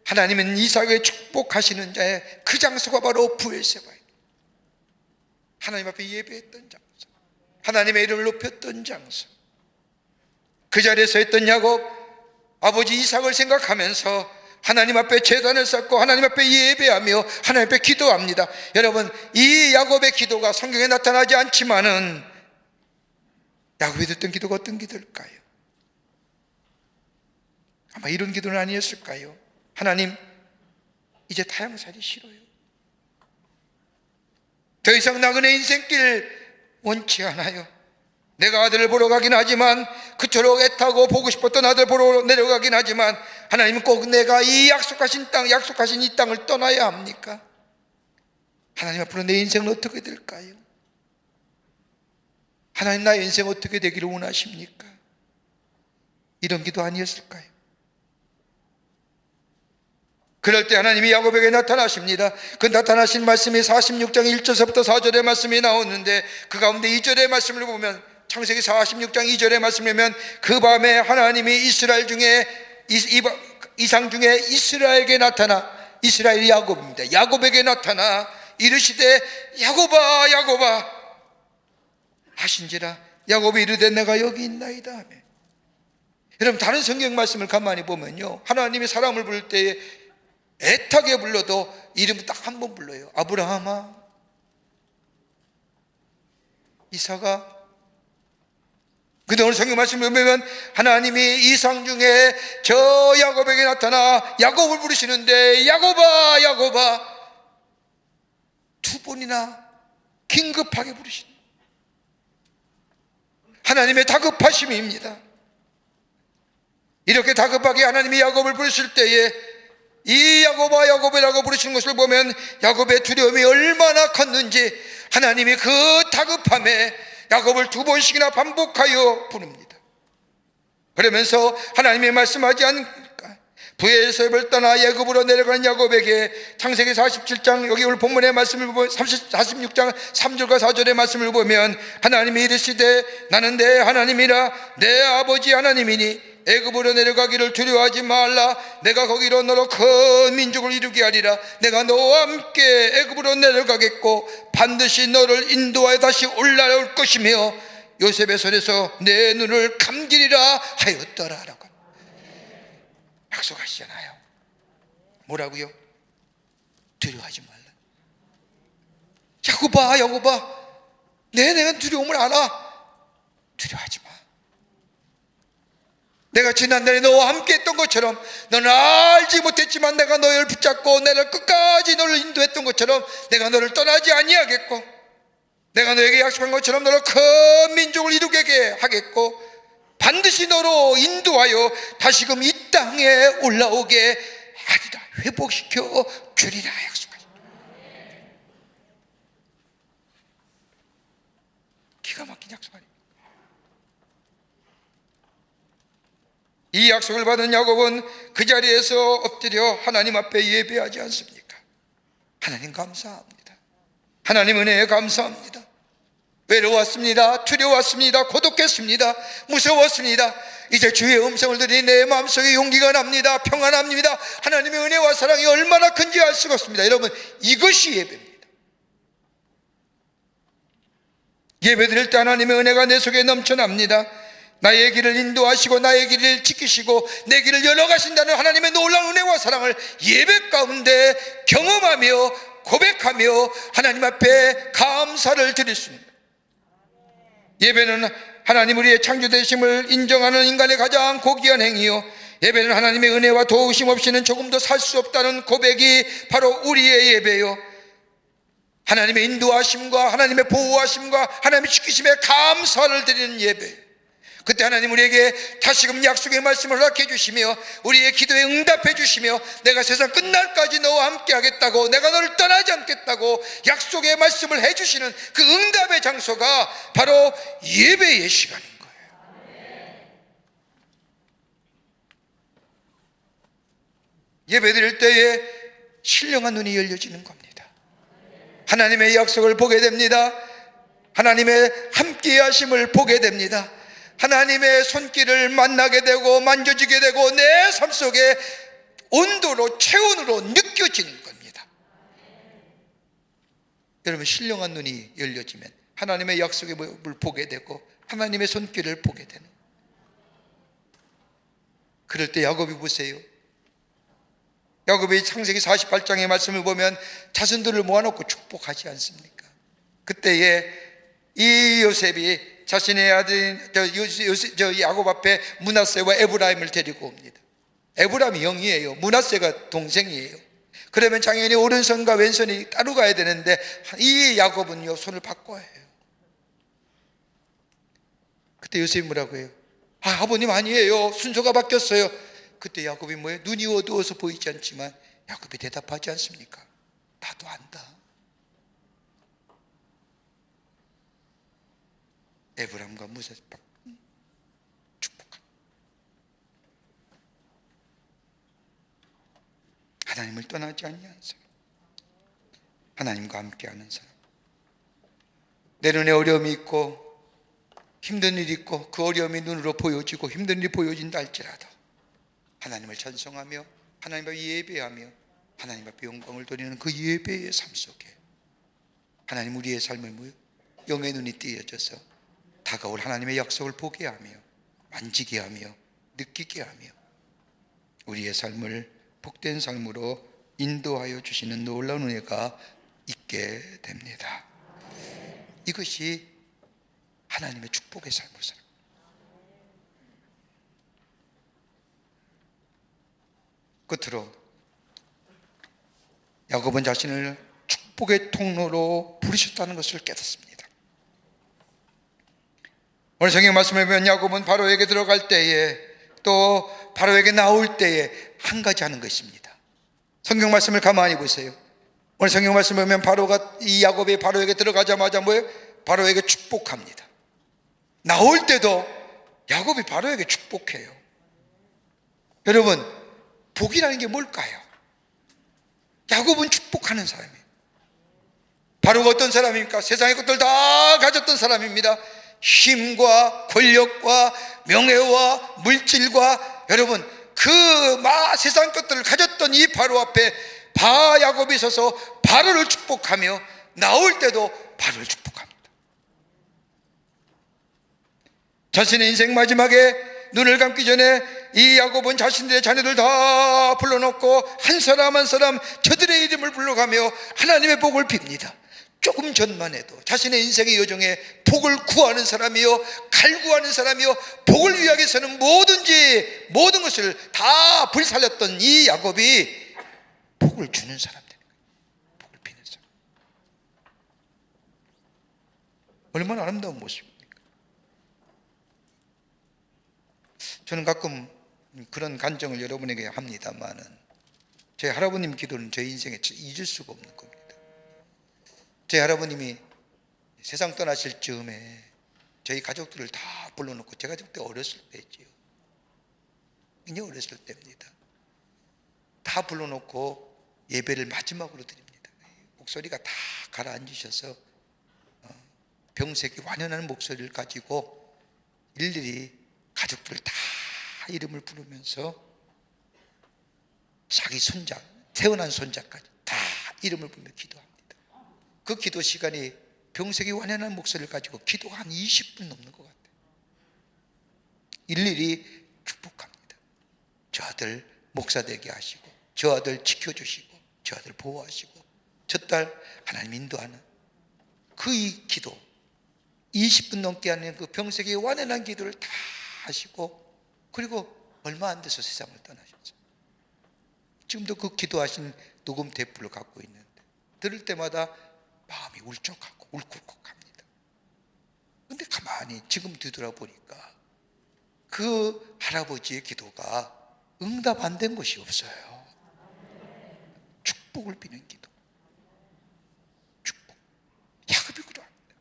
하나님은 이삭을 축복하시는 자의 그 장소가 바로 부엘세바입니다. 하나님 앞에 예배했던 장소, 하나님의 이름을 높였던 장소. 그 자리에서 했던 야곱, 아버지 이삭을 생각하면서 하나님 앞에 제단을 쌓고 하나님 앞에 예배하며 하나님 앞에 기도합니다. 여러분, 이 야곱의 기도가 성경에 나타나지 않지만은 야곱이 듣던 기도가 어떤 기도일까요? 아마 이런 기도는 아니었을까요? 하나님, 이제 타향살이 싫어요. 더 이상 나그네 인생길 원치 않아요. 내가 아들을 보러 가긴 하지만, 그토록 애타고 보고 싶었던 아들 보러 내려가긴 하지만, 하나님은 꼭 내가 이 약속하신 이 땅을 떠나야 합니까? 하나님 앞으로 내 인생은 어떻게 될까요? 하나님, 나의 인생 어떻게 되기를 원하십니까? 이런 기도 아니었을까요? 그럴 때 하나님이 야곱에게 나타나십니다. 그 나타나신 말씀이 46장 1절부터 4절의 말씀이 나오는데, 그 가운데 2절의 말씀을 보면, 창세기 46장 2절의 말씀을 보면, 그 밤에 하나님이 이스라엘 중에 이상 중에 이스라엘에게 나타나, 이스라엘이 야곱입니다. 야곱에게 나타나 이르시되 야곱아 야곱아 하신지라. 야곱이 이르되 내가 여기 있나이다 하며. 여러분, 다른 성경 말씀을 가만히 보면요, 하나님이 사람을 부를 때에 애타게 불러도 이름을 딱 한 번 불러요. 아브라함아, 이삭아. 근데 오늘 성경 말씀을 보면 하나님이 이상 중에 저 야곱에게 나타나 야곱을 부르시는데 야곱아 야곱아 두 번이나 긴급하게 부르시는 하나님의 다급하심입니다. 이렇게 다급하게 하나님이 야곱을 부르실 때에 이 야곱아 야곱이라고 부르시는 것을 보면 야곱의 두려움이 얼마나 컸는지, 하나님이 그 다급함에 야곱을 두 번씩이나 반복하여 부릅니다. 그러면서 하나님이 말씀하지 않습니까? 부에서를 떠나 애굽으로 내려가는 야곱에게 창세기 47장 여기 오늘 본문의 말씀을 보면 46장 3절과 4절의 말씀을 보면 하나님이 이르시되 나는 내 하나님이라 내 아버지 하나님이니 애굽으로 내려가기를 두려워하지 말라. 내가 거기로 너로 큰 민족을 이루게 하리라. 내가 너와 함께 애굽으로 내려가겠고 반드시 너를 인도하여 다시 올라올 것이며 요셉의 손에서 내 눈을 감기리라 하였더라라고 약속하시잖아요. 뭐라고요? 두려워하지 말라. 야곱아 야곱아, 내가 두려움을 알아. 두려워하지 마. 내가 지난날에 너와 함께 했던 것처럼, 너는 알지 못했지만 내가 너를 붙잡고 내가 끝까지 너를 인도했던 것처럼 내가 너를 떠나지 아니하겠고, 내가 너에게 약속한 것처럼 너를 큰 민족을 이루게 하겠고, 반드시 너로 인도하여 다시금 이 땅에 올라오게 하리라. 회복시켜 주리라 약속하셨다. 기가 막힌 약속 아닙니까? 이 약속을 받은 야곱은 그 자리에서 엎드려 하나님 앞에 예배하지 않습니까? 하나님 감사합니다. 하나님 은혜에 감사합니다. 외로웠습니다. 두려웠습니다. 고독했습니다. 무서웠습니다. 이제 주의 음성을 들으니 내 마음속에 용기가 납니다. 평안합니다. 하나님의 은혜와 사랑이 얼마나 큰지 알 수가 없습니다. 여러분, 이것이 예배입니다. 예배 드릴 때 하나님의 은혜가 내 속에 넘쳐납니다. 나의 길을 인도하시고 나의 길을 지키시고 내 길을 열어가신다는 하나님의 놀라운 은혜와 사랑을 예배 가운데 경험하며 고백하며 하나님 앞에 감사를 드릴 수 있습니다. 예배는 하나님 우리의 창조되심을 인정하는 인간의 가장 고귀한 행위요, 예배는 하나님의 은혜와 도우심 없이는 조금도 살 수 없다는 고백이 바로 우리의 예배요, 하나님의 인도하심과 하나님의 보호하심과 하나님의 지키심에 감사를 드리는 예배. 그때 하나님 우리에게 다시금 약속의 말씀을 허락해 주시며 우리의 기도에 응답해 주시며 내가 세상 끝날까지 너와 함께 하겠다고, 내가 너를 떠나지 않겠다고 약속의 말씀을 해 주시는 그 응답의 장소가 바로 예배의 시간인 거예요. 예배 드릴 때에 신령한 눈이 열려지는 겁니다. 하나님의 약속을 보게 됩니다. 하나님의 함께 하심을 보게 됩니다. 하나님의 손길을 만나게 되고 만져지게 되고 내 삶 속에 온도로 체온으로 느껴지는 겁니다. 여러분, 신령한 눈이 열려지면 하나님의 약속의 모습을 보게 되고 하나님의 손길을 보게 되는, 그럴 때 야곱이 보세요. 야곱이 창세기 48장의 말씀을 보면 자손들을 모아놓고 축복하지 않습니까? 그때에 이 요셉이 자신의 아들 야곱 앞에 므낫세와 에브라임을 데리고 옵니다. 에브라임이 형이에요. 므낫세가 동생이에요. 그러면 당연히 오른손과 왼손이 따로 가야 되는데 이 야곱은요 손을 바꿔야 해요. 그때 요셉이 뭐라고 해요? 아버님 아니에요, 순서가 바뀌었어요. 그때 야곱이 뭐예요? 눈이 어두워서 보이지 않지만 야곱이 대답하지 않습니까? 나도 안다. 에브람과 모세 축복한 하나님을 떠나지 아니하는 사람, 하나님과 함께하는 사람. 내 눈에 어려움이 있고 힘든 일이 있고 그 어려움이 눈으로 보여지고 힘든 일이 보여진다 할지라도 하나님을 찬송하며 하나님 앞에 예배하며 하나님 앞에 영광을 돌리는 그 예배의 삶 속에 하나님 우리의 삶을 뭐요? 영의 눈이 띄어져서 다가올 하나님의 약속을 보게 하며 만지게 하며 느끼게 하며 우리의 삶을 복된 삶으로 인도하여 주시는 놀라운 은혜가 있게 됩니다. 이것이 하나님의 축복의 삶을 살아. 끝으로 야곱은 자신을 축복의 통로로 부르셨다는 것을 깨닫습니다. 오늘 성경 말씀에 보면 야곱은 바로에게 들어갈 때에 또 바로에게 나올 때에 한 가지 하는 것입니다. 성경 말씀을 가만히 보세요. 오늘 성경 말씀을 보면 바로가 이 야곱이 바로에게 들어가자마자 뭐예요? 바로에게 축복합니다. 나올 때도 야곱이 바로에게 축복해요. 여러분, 복이라는 게 뭘까요? 야곱은 축복하는 사람이에요. 바로가 어떤 사람입니까? 세상의 것들 다 가졌던 사람입니다. 힘과 권력과 명예와 물질과 여러분 그 세상 것들을 가졌던 이 바로 앞에 야곱이 서서 바로를 축복하며 나올 때도 바로를 축복합니다. 자신의 인생 마지막에 눈을 감기 전에 이 야곱은 자신들의 자녀들 다 불러놓고 한 사람 한 사람 저들의 이름을 불러가며 하나님의 복을 빕니다. 조금 전만 해도 자신의 인생의 여정에 복을 구하는 사람이요 갈구하는 사람이요 복을 위하여서는 뭐든지 모든 것을 다 불살렸던 이 야곱이 복을 주는 사람 되는 거예요. 복을 비는 사람. 얼마나 아름다운 모습입니까? 저는 가끔 그런 간증을 여러분에게 합니다만은 제 할아버님 기도는 제 인생에 잊을 수가 없는 겁니다. 제 할아버님이 세상 떠나실 즈음에 저희 가족들을 다 불러놓고, 제가 그때 어렸을 때지요. 굉장히 어렸을 때입니다. 다 불러놓고 예배를 마지막으로 드립니다. 목소리가 다 가라앉으셔서 병색이 완연한 목소리를 가지고 일일이 가족들 다 이름을 부르면서 자기 손자, 태어난 손자까지 다 이름을 부르며 기도합니다. 그 기도 시간이 병색이 완연한 목소리를 가지고 기도가 한 20분 넘는 것 같아요. 일일이 축복합니다. 저 아들 목사 되게 하시고, 저 아들 지켜주시고, 저 아들 보호하시고, 저 딸 하나님 인도하는 그 이 기도, 20분 넘게 하는 그 병색이 완연한 기도를 다 하시고, 그리고 얼마 안 돼서 세상을 떠나셨어요. 지금도 그 기도하신 녹음 테이프를 갖고 있는데 들을 때마다 마음이 울적하고 울컥합니다. 그런데 가만히 지금 뒤돌아보니까 그 할아버지의 기도가 응답 안 된 것이 없어요. 축복을 비는 기도. 축복. 야곱이 그러합니다.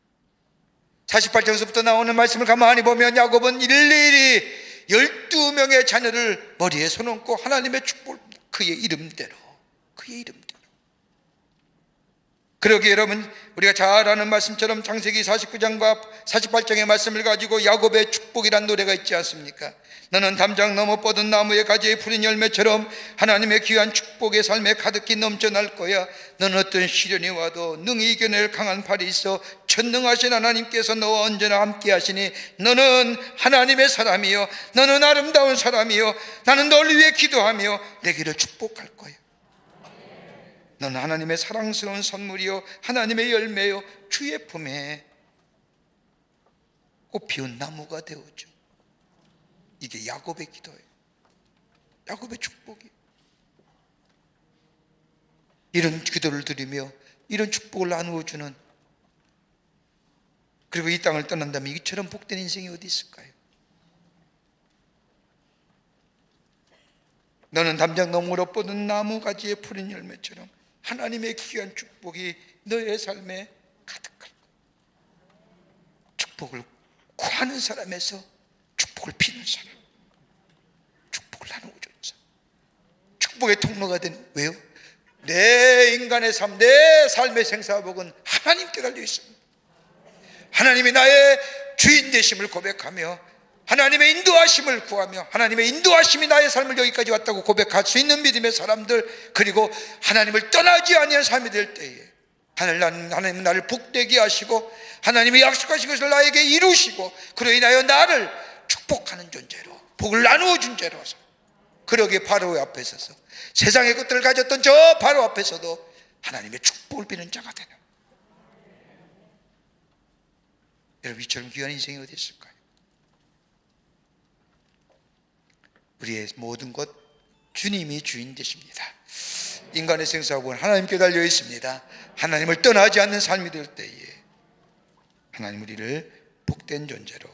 48장에서부터 나오는 말씀을 가만히 보면 야곱은 일일이 12명의 자녀를 머리에 손 얹고 하나님의 축복을, 그의 이름대로, 그의 이름대로. 그러기에 여러분, 우리가 잘 아는 말씀처럼 창세기 49장과 48장의 말씀을 가지고 야곱의 축복이란 노래가 있지 않습니까? 너는 담장 넘어 뻗은 나무의 가지에 푸른 열매처럼 하나님의 귀한 축복의 삶에 가득히 넘쳐날 거야. 너는 어떤 시련이 와도 능히 이겨낼 강한 팔이 있어 전능하신 하나님께서 너와 언제나 함께 하시니 너는 하나님의 사람이요, 너는 아름다운 사람이요, 나는 너를 위해 기도하며 내 길을 축복할 거야. 너는 하나님의 사랑스러운 선물이요, 하나님의 열매요, 주의 품에 꽃피운 나무가 되어줘. 이게 야곱의 기도예요. 야곱의 축복이에요. 이런 기도를 드리며 이런 축복을 나누어주는, 그리고 이 땅을 떠난다면 이처럼 복된 인생이 어디 있을까요? 너는 담장 너머로 뻗은 나무가지에 푸른 열매처럼 하나님의 귀한 축복이 너의 삶에 가득할 거야. 축복을 구하는 사람에서 축복을 피는 사람, 축복을 나누어주는 사람, 축복의 통로가 되는. 왜요? 내 인간의 삶, 내 삶의 생사복은 하나님께 달려 있습니다. 하나님이 나의 주인 되심을 고백하며 하나님의 인도하심을 구하며 하나님의 인도하심이 나의 삶을 여기까지 왔다고 고백할 수 있는 믿음의 사람들, 그리고 하나님을 떠나지 아니한 삶이 될 때에 하나님은 나를 복되게 하시고 하나님이 약속하신 것을 나에게 이루시고 그로 인하여 나를 축복하는 존재로, 복을 나누어 준 죄로서, 그러기에 바로 앞에 서서 세상의 것들을 가졌던 저 바로 앞에서도 하나님의 축복을 비는 자가 되는, 여러분 이처럼 귀한 인생이 어디 있을까요? 우리의 모든 것 주님이 주인 되십니다. 인간의 생사복은 하나님께 달려 있습니다. 하나님을 떠나지 않는 삶이 될 때에 하나님 우리를 복된 존재로,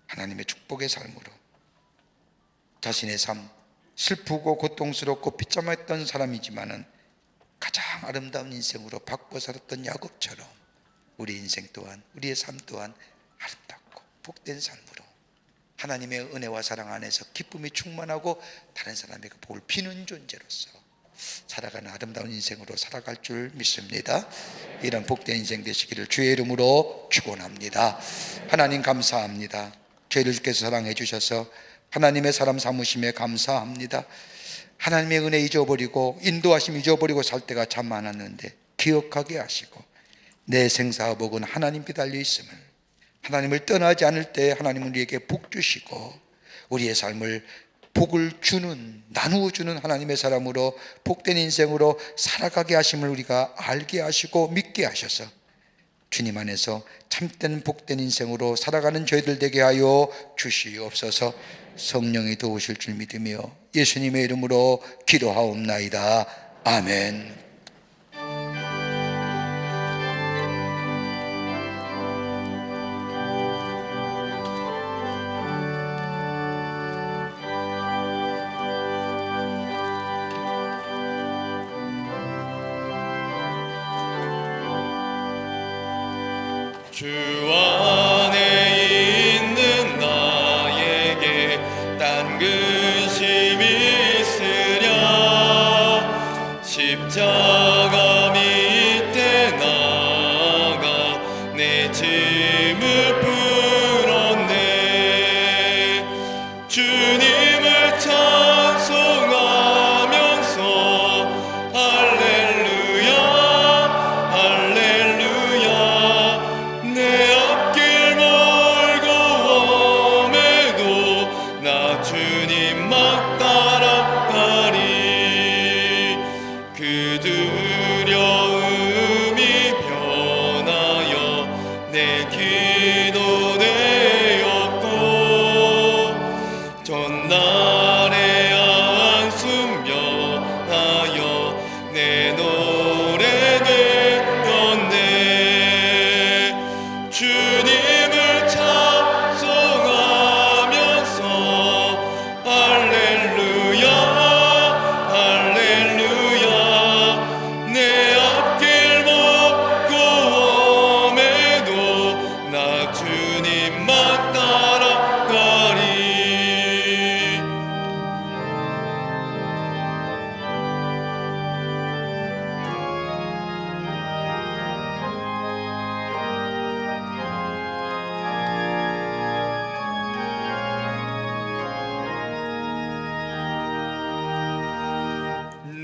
하나님의 축복의 삶으로, 자신의 삶 슬프고 고통스럽고 비참했던 사람이지만은 가장 아름다운 인생으로 바꿔 살았던 야곱처럼 우리 인생 또한, 우리의 삶 또한 아름답고 복된 삶으로 하나님의 은혜와 사랑 안에서 기쁨이 충만하고 다른 사람에게 복을 비는 존재로서 살아가는 아름다운 인생으로 살아갈 줄 믿습니다. 이런 복된 인생 되시기를 주의 이름으로 축원합니다. 하나님 감사합니다. 저희를 주께서 사랑해 주셔서 하나님의 사람 삼으심에 감사합니다. 하나님의 은혜 잊어버리고 인도하심 잊어버리고 살 때가 참 많았는데 기억하게 하시고 내 생사복은 하나님께 달려 있음을, 하나님을 떠나지 않을 때 하나님은 우리에게 복 주시고 우리의 삶을 복을 주는, 나누어 주는 하나님의 사람으로 복된 인생으로 살아가게 하심을 우리가 알게 하시고 믿게 하셔서 주님 안에서 참된 복된 인생으로 살아가는 저희들 되게 하여 주시옵소서. 성령이 도우실 줄 믿으며 예수님의 이름으로 기도하옵나이다. 아멘. 주 안에 있는 나에게 딴 근심이 있으랴. 십자가 밑에 나가 내 짐을 풀었네. 주님을 찬송하면서 할렐루야 할렐루야. 내 앞길 멀고 험해도 나 주님만 따라가리. 그 두려움이 변하여 내 기도 되었고 전날의 한숨 변하여 내 노래 되었네. 주님을 찬송하면서 할렐루야 할렐루야. 내 앞길 멀고 험해도 나 주님만 따라가리.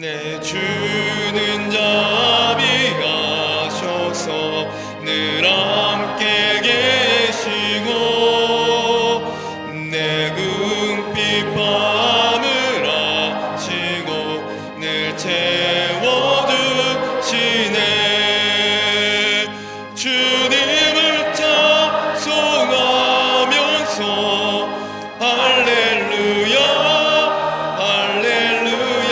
내 주는 자비하셔서 늘 함께 계시고 내 궁핍 밤을 아시고 늘 채워주시네. 주님을 찬송하면서 할렐루야 할렐루야.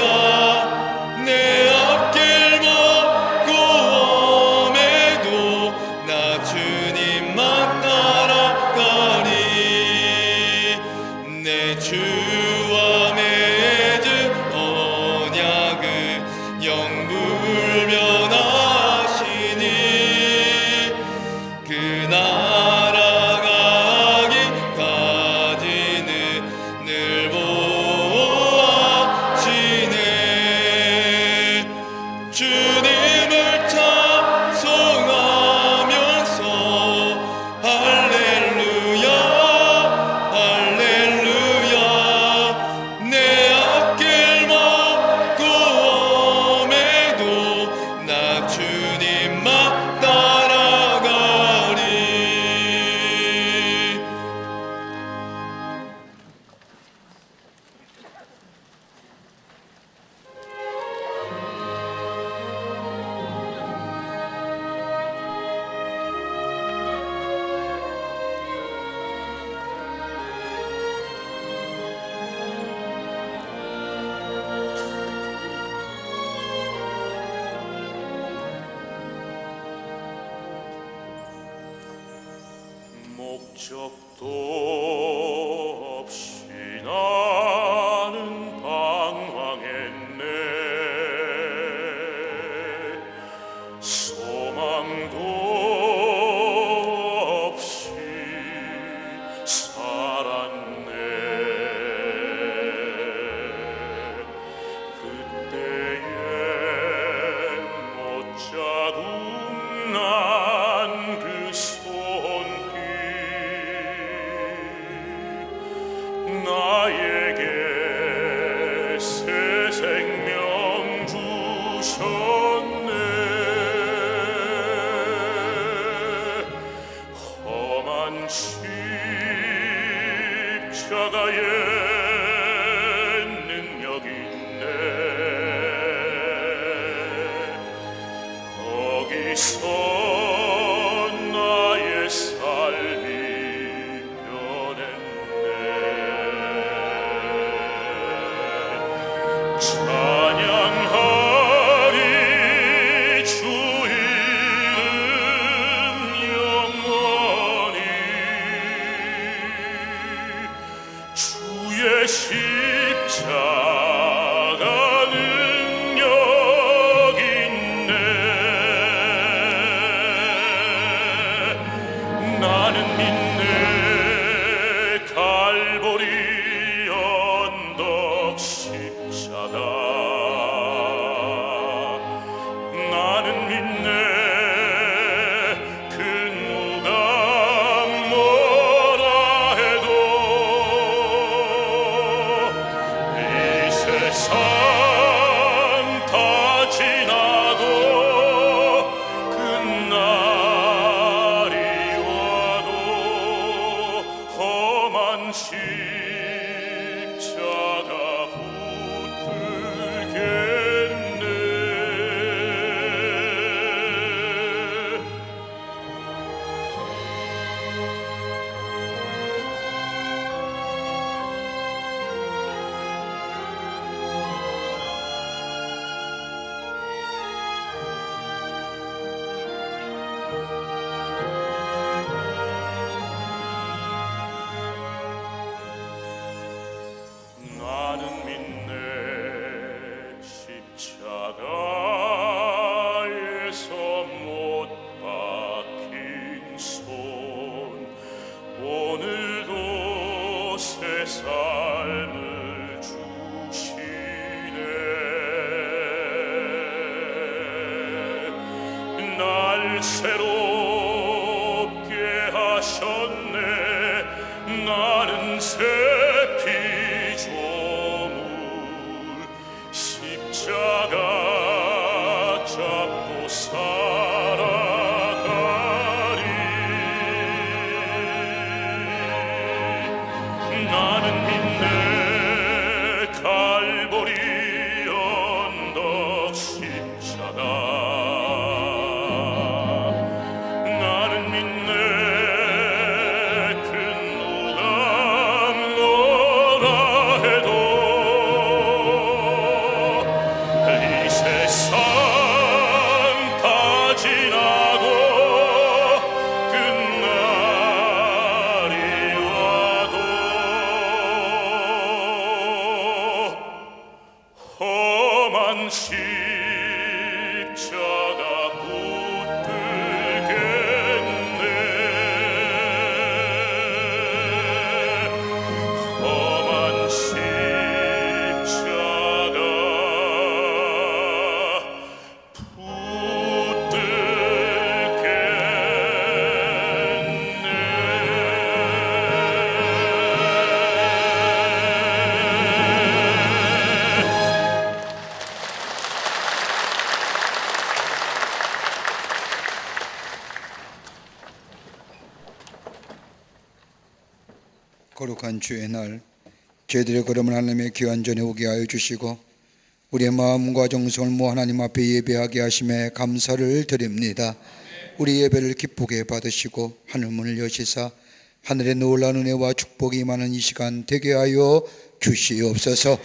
내 앞길 멀고 험해도 나 주님만 영불변하시니 그 나라가 아기까지는 늘 보호하시네. 주님을 찬송하면서 할렐루야 할렐루야. 내 앞길 막고 험해도 나 주님만 따라가리. 목적도 없이 나는 방황했네. 소망도 없이 살았네. 그때에 못자국 난 그 손길 나에게 새 생명 주셨네. 험한 십자가에 능력이 있네. 거기서 나의 삶이 변했네. 찬양하리 주 이름 영원히. 주의 십자가 능력 있네. 나는 믿네. 갈보리 언덕 십자가. 나는 믿네. 그 누가 뭐라 해도 이 세상 다 지나고 끝날이 와도 험한 십자가 붙들겠네. 나는 믿네. 십자가에서 못 박힌 손 오늘도 새 삶을 주시네. 날 새롭게 하셨네. 나는 새 피조물. 십자가 잡고 살아가리. 나는 믿네. 갈보리 언덕 십자가. 나는 믿네. 그 누가 뭐라 해도 이 세상 다 지나고 끝날이 와도 험한 시 십자가 붙들겠네. 험한 십자가 거룩한 주의 날, 저희들의 걸음을 하나님의 귀한 전에 오게 하여 주시고 우리의 마음과 정성을 모아 하나님 앞에 예배하게 하심에 감사를 드립니다. 우리 예배를 기쁘게 받으시고 하늘문을 여시사 하늘의 놀라운 은혜와 축복이 임하는 이 시간 되게 하여 주시옵소서.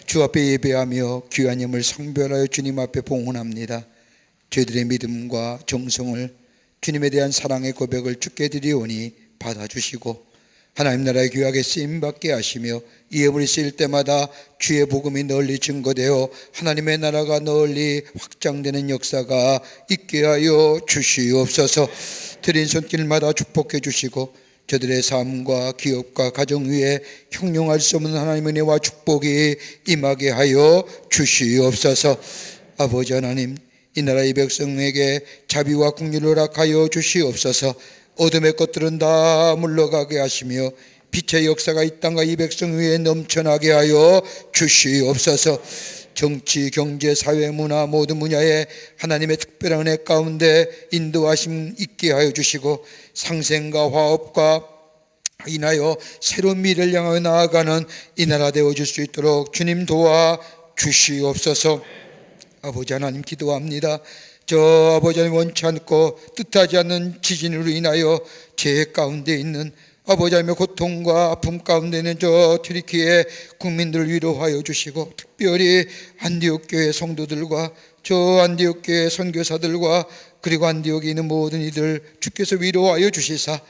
주 앞에 예배하며 귀한 힘을 성별하여 주님 앞에 봉헌합니다. 저희들의 믿음과 정성을 주님에 대한 사랑의 고백을 주께 드리오니 받아주시고 하나님 나라의 귀하게 쓰임받게 하시며 이 예물이 쓰일 때마다 주의 복음이 널리 증거되어 하나님의 나라가 널리 확장되는 역사가 있게 하여 주시옵소서. 드린 손길마다 축복해 주시고 저들의 삶과 기업과 가정 위에 형용할 수 없는 하나님의 은혜와 축복이 임하게 하여 주시옵소서. 아버지 하나님, 이 나라의 백성에게 자비와 긍휼을 허락하여 주시옵소서. 어둠의 것들은 다 물러가게 하시며 빛의 역사가 이 땅과 이 백성 위에 넘쳐나게 하여 주시옵소서. 정치, 경제, 사회, 문화 모든 분야에 하나님의 특별한 은혜 가운데 인도하심 있게 하여 주시고 상생과 화업과 인하여 새로운 미래를 향하여 나아가는 이 나라 되어줄 수 있도록 주님 도와 주시옵소서. 아버지 하나님 기도합니다. 저 아버지 하나님 원치 않고 뜻하지 않는 지진으로 인하여 죄 가운데 있는 아버지 하나님의 고통과 아픔 가운데 있는 저 튀르키예 국민들을 위로하여 주시고 특별히 안디옥 교회 성도들과 저 안디옥 교회 선교사들과 그리고 안디옥에 있는 모든 이들 주께서 위로하여 주시사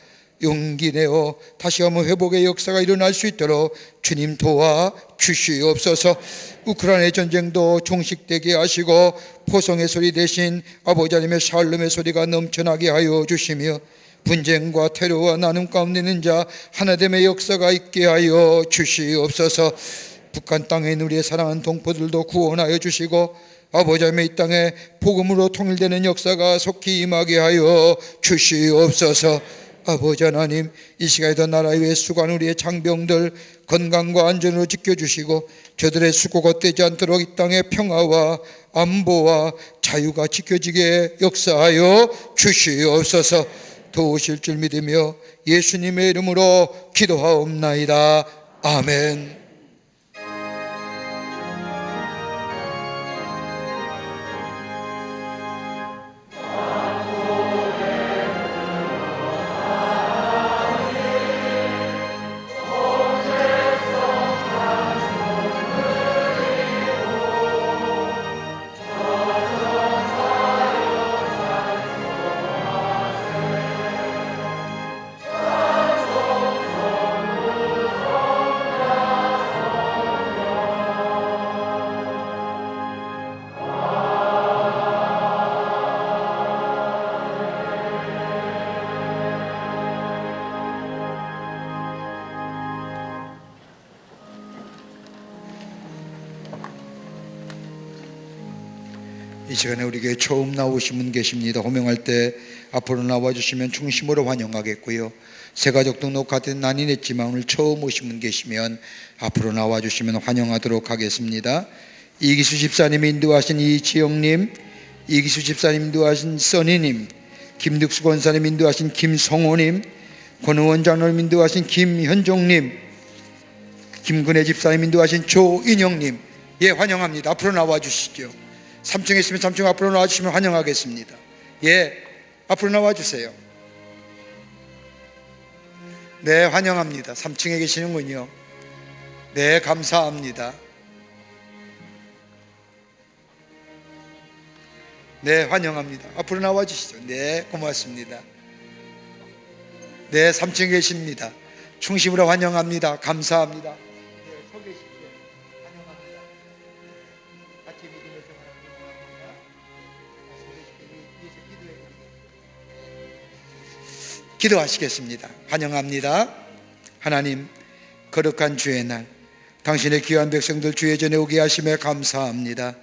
용기 내어 다시 한번 회복의 역사가 일어날 수 있도록 주님 도와 주시옵소서. 우크라이나의 전쟁도 종식되게 하시고 포성의 소리 대신 아버지 하나님의 샬롬의 소리가 넘쳐나게 하여 주시며 분쟁과 테러와 나눔 가운데 있는 자 하나됨의 역사가 있게 하여 주시옵소서. 북한 땅에 있는 우리의 사랑하는 동포들도 구원하여 주시고 아버지 하나님의 이 땅에 복음으로 통일되는 역사가 속히 임하게 하여 주시옵소서. 아버지 하나님, 이 시간에도 나라 위에 수고하는 우리의 장병들 건강과 안전으로 지켜주시고 저들의 수고가 헛되지 않도록 이 땅의 평화와 안보와 자유가 지켜지게 역사하여 주시옵소서. 도우실 줄 믿으며 예수님의 이름으로 기도하옵나이다. 아멘. 이 시간에 우리에게 처음 나오신 분 계십니다. 호명할 때 앞으로 나와주시면 중심으로 환영하겠고요. 새가족 등록 카드 난인했지만 오늘 처음 오신 분 계시면 앞으로 나와주시면 환영하도록 하겠습니다. 이기수 집사님 인도하신 이지영님, 이기수 집사님 인도하신 써니님, 김득수 권사님 인도하신 김성호님, 권의원 장로님 인도하신 김현종님, 김근혜 집사님 인도하신 조인영님, 예, 환영합니다. 앞으로 나와주시죠. 3층에 있으면 3층 앞으로 나와주시면 환영하겠습니다. 예, 앞으로 나와주세요. 네, 환영합니다. 3층에 계시는군요. 네, 감사합니다. 네, 환영합니다. 앞으로 나와주시죠. 네, 고맙습니다. 네, 3층에 계십니다. 중심으로 환영합니다. 감사합니다. 네, 서 계십시오. 환영합니다. 같이 믿음의 생활을 응원합니다. 기도하시겠습니다. 환영합니다. 하나님, 거룩한 주의 날 당신의 귀한 백성들 주의 전에 오게 하심에 감사합니다.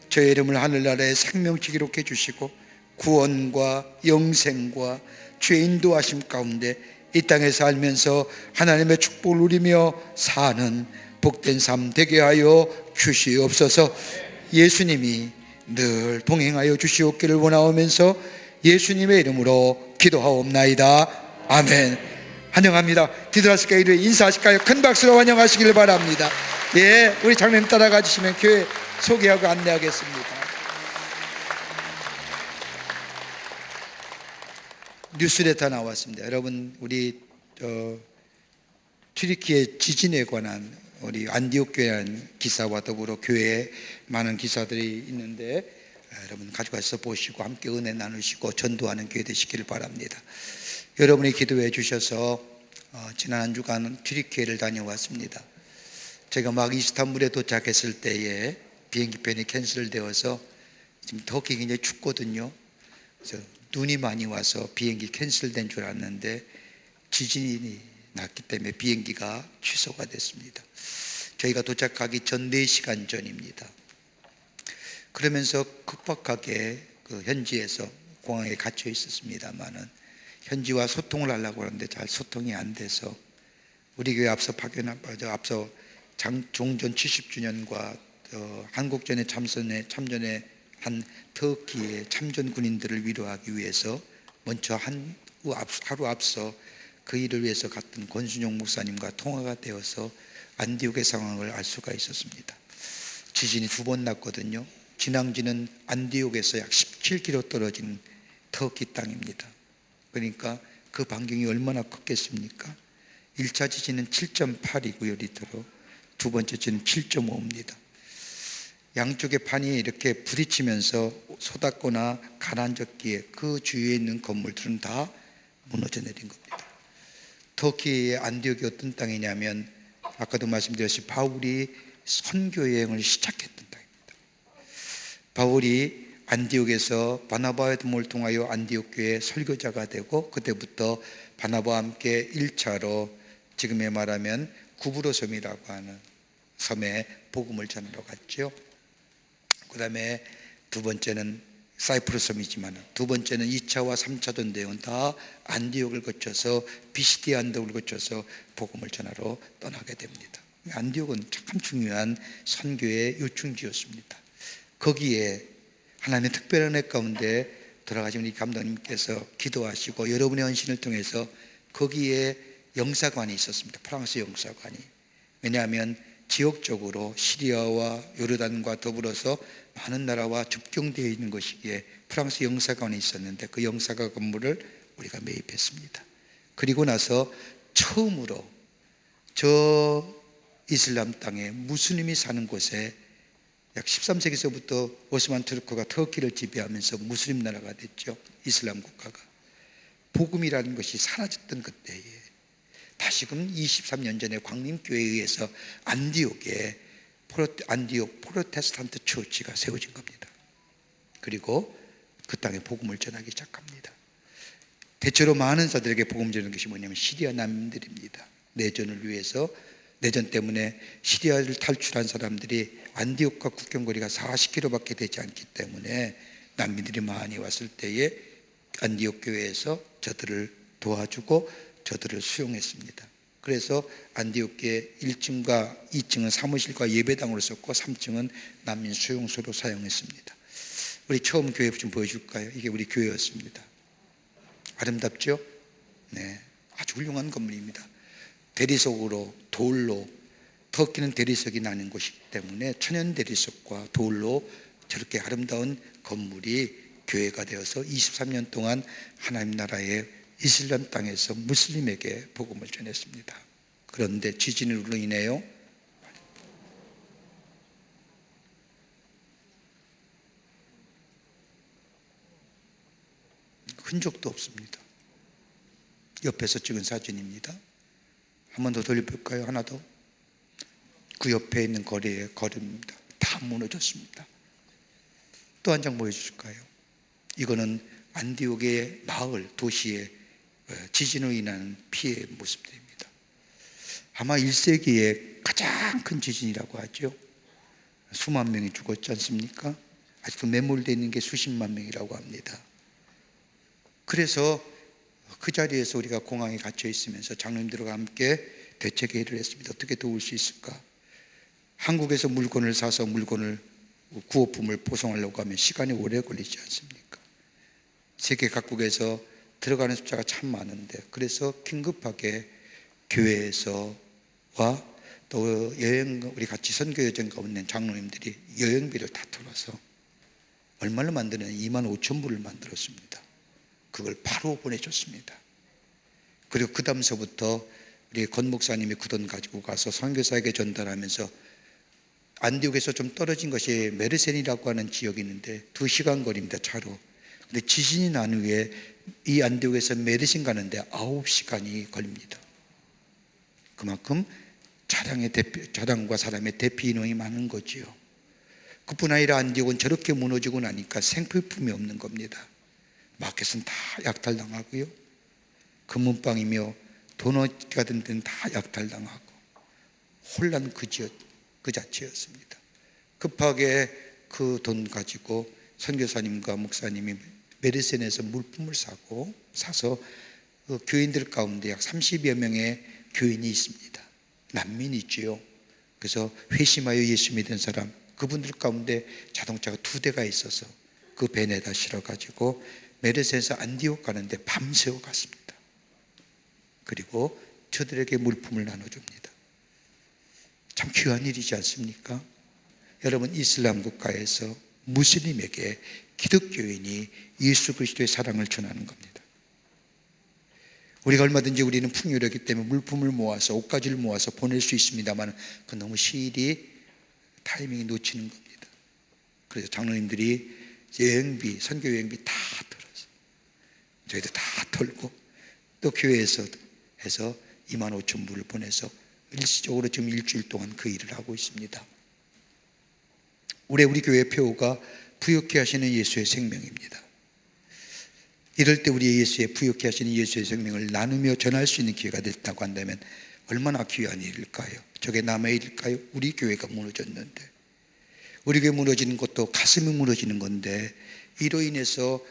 저의 이름을 하늘나라의 생명치 기록해 주시고 구원과 영생과 주의 인도하심 가운데 이 땅에 살면서 하나님의 축복을 누리며 사는 복된 삶 되게 하여 주시옵소서. 예수님이 늘 동행하여 주시옵기를 원하오면서 예수님의 이름으로 기도하옵나이다. 아멘. 환영합니다. 디드라스가 이르 인사하실까요? 큰 박수로 환영하시길 바랍니다. 예, 우리 장로님 따라가 주시면 교회 소개하고 안내하겠습니다. 뉴스레터 나왔습니다. 여러분, 우리 튀르키예 지진에 관한 우리 안디옥 교회라는 기사와 더불어 교회에 많은 기사들이 있는데 여러분 가져가서 보시고 함께 은혜 나누시고 전도하는 교회 되시기를 바랍니다. 여러분이 기도해 주셔서 지난 한 주간 튀르키예를 다녀왔습니다. 제가 막 이스탄불에 도착했을 때에 비행기편이 캔슬되어서 지금 터키 굉장히 춥거든요. 그래서 눈이 많이 와서 비행기 캔슬된 줄 알았는데 지진이 났기 때문에 비행기가 취소가 됐습니다. 저희가 도착하기 전 4시간 전입니다. 그러면서 급박하게 그 현지에서 공항에 갇혀 있었습니다만은 현지와 소통을 하려고 하는데 잘 소통이 안 돼서 우리 교회 앞서 종전 70주년과 한국전에 참전에 한 터키의 참전 군인들을 위로하기 위해서 먼저 하루 앞서 그 일을 위해서 갔던 권순용 목사님과 통화가 되어서 안디옥의 상황을 알 수가 있었습니다. 지진이 2번 났거든요. 진앙지는 안디옥에서 약 17km 떨어진 터키 땅입니다. 그러니까 그 반경이 얼마나 컸겠습니까? 1차 지진은 7.8이고요 리터로, 두 번째 지진은 7.5입니다. 양쪽의 판이 이렇게 부딪히면서 쏟았거나 가라앉았기에 그 주위에 있는 건물들은 다 무너져 내린 겁니다. 터키의 안디옥이 어떤 땅이냐면 아까도 말씀드렸듯이 바울이 선교 여행을 시작했던 땅입니다. 바울이 안디옥에서 바나바의 도움을 통하여 안디옥 교회 설교자가 되고 그때부터 바나바와 함께 1차로 지금에 말하면 구브로 섬이라고 하는 섬에 복음을 전하러 갔죠. 그 다음에 두 번째는 사이프러스 섬이지만 두 번째는 2차와 3차 전대행은 다 안디옥을 거쳐서 비시디아 언덕을 거쳐서 복음을 전하러 떠나게 됩니다. 안디옥은 참 중요한 선교의 요충지였습니다. 거기에 하나님의 특별한 애 가운데 돌아가신 우리 감독님께서 기도하시고 여러분의 헌신을 통해서 거기에 영사관이 있었습니다. 프랑스 영사관이. 왜냐하면 지역적으로 시리아와 요르단과 더불어서 많은 나라와 접경되어 있는 것이기에 프랑스 영사관이 있었는데 그 영사관 건물을 우리가 매입했습니다. 그리고 나서 처음으로 저 이슬람 땅에 무슬림이 사는 곳에 약 13세기서부터 오스만 투르크가 터키를 지배하면서 무슬림 나라가 됐죠. 이슬람 국가가. 복음이라는 것이 사라졌던 그때에 다시금 23년 전에 광림교회에 의해서 안디옥 프로테스탄트 처치가 세워진 겁니다. 그리고 그 땅에 복음을 전하기 시작합니다. 대체로 많은 사람들에게 복음 전하는 것이 뭐냐면 시리아 난민들입니다. 내전을 위해서, 내전 때문에 시리아를 탈출한 사람들이 안디옥과 국경거리가 40km밖에 되지 않기 때문에 난민들이 많이 왔을 때에 안디옥 교회에서 저들을 도와주고 저들을 수용했습니다. 그래서 안디옥 교회 1층과 2층은 사무실과 예배당으로 썼고 3층은 난민 수용소로 사용했습니다. 우리 처음 교회 좀 보여줄까요? 이게 우리 교회였습니다. 아름답죠? 네, 아주 훌륭한 건물입니다. 대리석으로 돌로, 터키는 대리석이 나는 곳이기 때문에 천연 대리석과 돌로 저렇게 아름다운 건물이 교회가 되어서 23년 동안 하나님 나라의 이슬람 땅에서 무슬림에게 복음을 전했습니다. 그런데 지진으로 인해요 흔적도 없습니다. 옆에서 찍은 사진입니다. 한 번 더 돌려볼까요? 하나 더. 그 옆에 있는 거리의 걸음입니다. 다 무너졌습니다. 또 한 장 보여주실까요? 이거는 안디옥의 마을, 도시의 지진으로 인한 피해 모습들입니다. 아마 1세기의 가장 큰 지진이라고 하죠. 수만 명이 죽었지 않습니까? 아직도 매몰되어 있는 게 수십만 명이라고 합니다. 그래서 그 자리에서 우리가 공항에 갇혀 있으면서 장로님들과 함께 대책회의를 했습니다. 어떻게 도울 수 있을까? 한국에서 물건을 사서 물건을 구호품을 포송하려고 하면 시간이 오래 걸리지 않습니까? 세계 각국에서 들어가는 숫자가 참 많은데, 그래서 긴급하게 교회에서와 또 우리 같이 선교 여정 가운데 장로님들이 여행비를 다 털어서 얼마를 만드는 25,000부를 만들었습니다. 그걸 바로 보내줬습니다. 그리고 그 다음서부터 우리 권 목사님이 그 돈 가지고 가서 선교사에게 전달하면서 안디옥에서 좀 떨어진 것이 메르센이라고 하는 지역이 있는데 2시간 거리입니다, 차로. 근데 지진이 난 후에 이 안디옥에서 메르센 가는데 9시간이 걸립니다. 그만큼 차량과 사람의 대피 인원이 많은 거지요. 그뿐 아니라 안디옥은 저렇게 무너지고 나니까 생필품이 없는 겁니다. 마켓은 다 약탈당하고요, 금은방이며 도넛 같은 데는 다 약탈당하고 혼란 그 자체였습니다. 급하게 그 돈 가지고 선교사님과 목사님이 메르센에서 물품을 사서 그 교인들 가운데 약 30여 명의 교인이 있습니다. 난민이지요. 그래서 회심하여 예수 믿은 사람, 그분들 가운데 자동차가 2대가 있어서 그 벤에다 실어가지고 메르센에서 안디옥 가는데 밤새워 갔습니다. 그리고 저들에게 물품을 나눠줍니다. 참 귀한 일이지 않습니까? 여러분, 이슬람 국가에서 무슬림에게 기독교인이 예수 그리스도의 사랑을 전하는 겁니다. 우리가 얼마든지 우리는 풍요롭기 때문에 물품을 모아서 옷가지를 모아서 보낼 수 있습니다만 그 너무 시일이 타이밍이 놓치는 겁니다. 그래서 장로님들이 여행비, 선교 여행비 다 털어서 저희도 다 털고 또 교회에서 해서 25,000부를 보내서 일시적으로 지금 일주일 동안 그 일을 하고 있습니다. 올해 우리 교회 표어가 부욕케 하시는 예수의 생명입니다. 이럴 때 우리 예수의 부욕케 하시는 예수의 생명을 나누며 전할 수 있는 기회가 됐다고 한다면 얼마나 귀한 일일까요? 저게 남의 일일까요? 우리 교회가 무너졌는데, 우리 교회 무너지는 것도 가슴이 무너지는 건데, 이로 인해서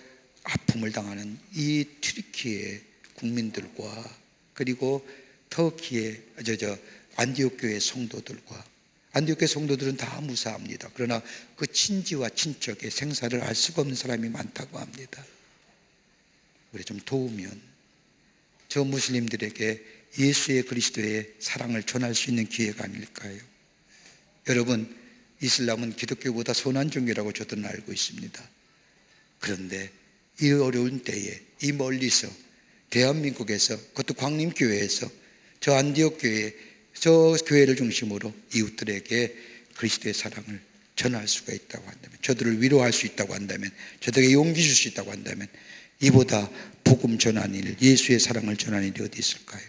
아픔을 당하는 이 튀르키예 국민들과 그리고 터키의 안디옥 교회 성도들과, 안디옥 교회 성도들은 다 무사합니다. 그러나 그 친지와 친척의 생사를 알 수가 없는 사람이 많다고 합니다. 우리 좀 도우면 저 무슬림들에게 예수의 그리스도의 사랑을 전할 수 있는 기회가 아닐까요? 여러분, 이슬람은 기독교보다 선한 종교라고 저도 알고 있습니다. 그런데 이 어려운 때에 이 멀리서 대한민국에서, 그것도 광림교회에서 저 안디옥 교회, 저 교회를 중심으로 이웃들에게 그리스도의 사랑을 전할 수가 있다고 한다면, 저들을 위로할 수 있다고 한다면, 저들에게 용기 줄 수 있다고 한다면 이보다 복음 전한 일, 예수의 사랑을 전한 일이 어디 있을까요?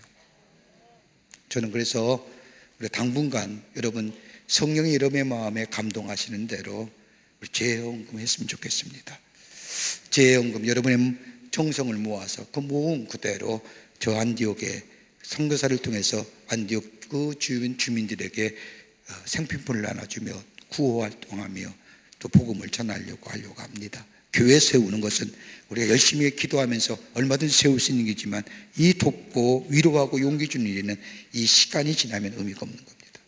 저는 그래서 우리 당분간 여러분 성령이 여러분의 마음에 감동하시는 대로 우리 재헌금 했으면 좋겠습니다. 재헌금, 여러분의 정성을 모아서 그 모은 그대로 저 안디옥의 선교사를 통해서 안디옥 그 주민들에게 생필품을 나눠주며 구호 활동하며 또 복음을 전하려고 합니다. 교회 세우는 것은 우리가 열심히 기도하면서 얼마든지 세울 수 있는 거지만 이 돕고 위로하고 용기 주는 일에는 이 시간이 지나면 의미가 없는 겁니다.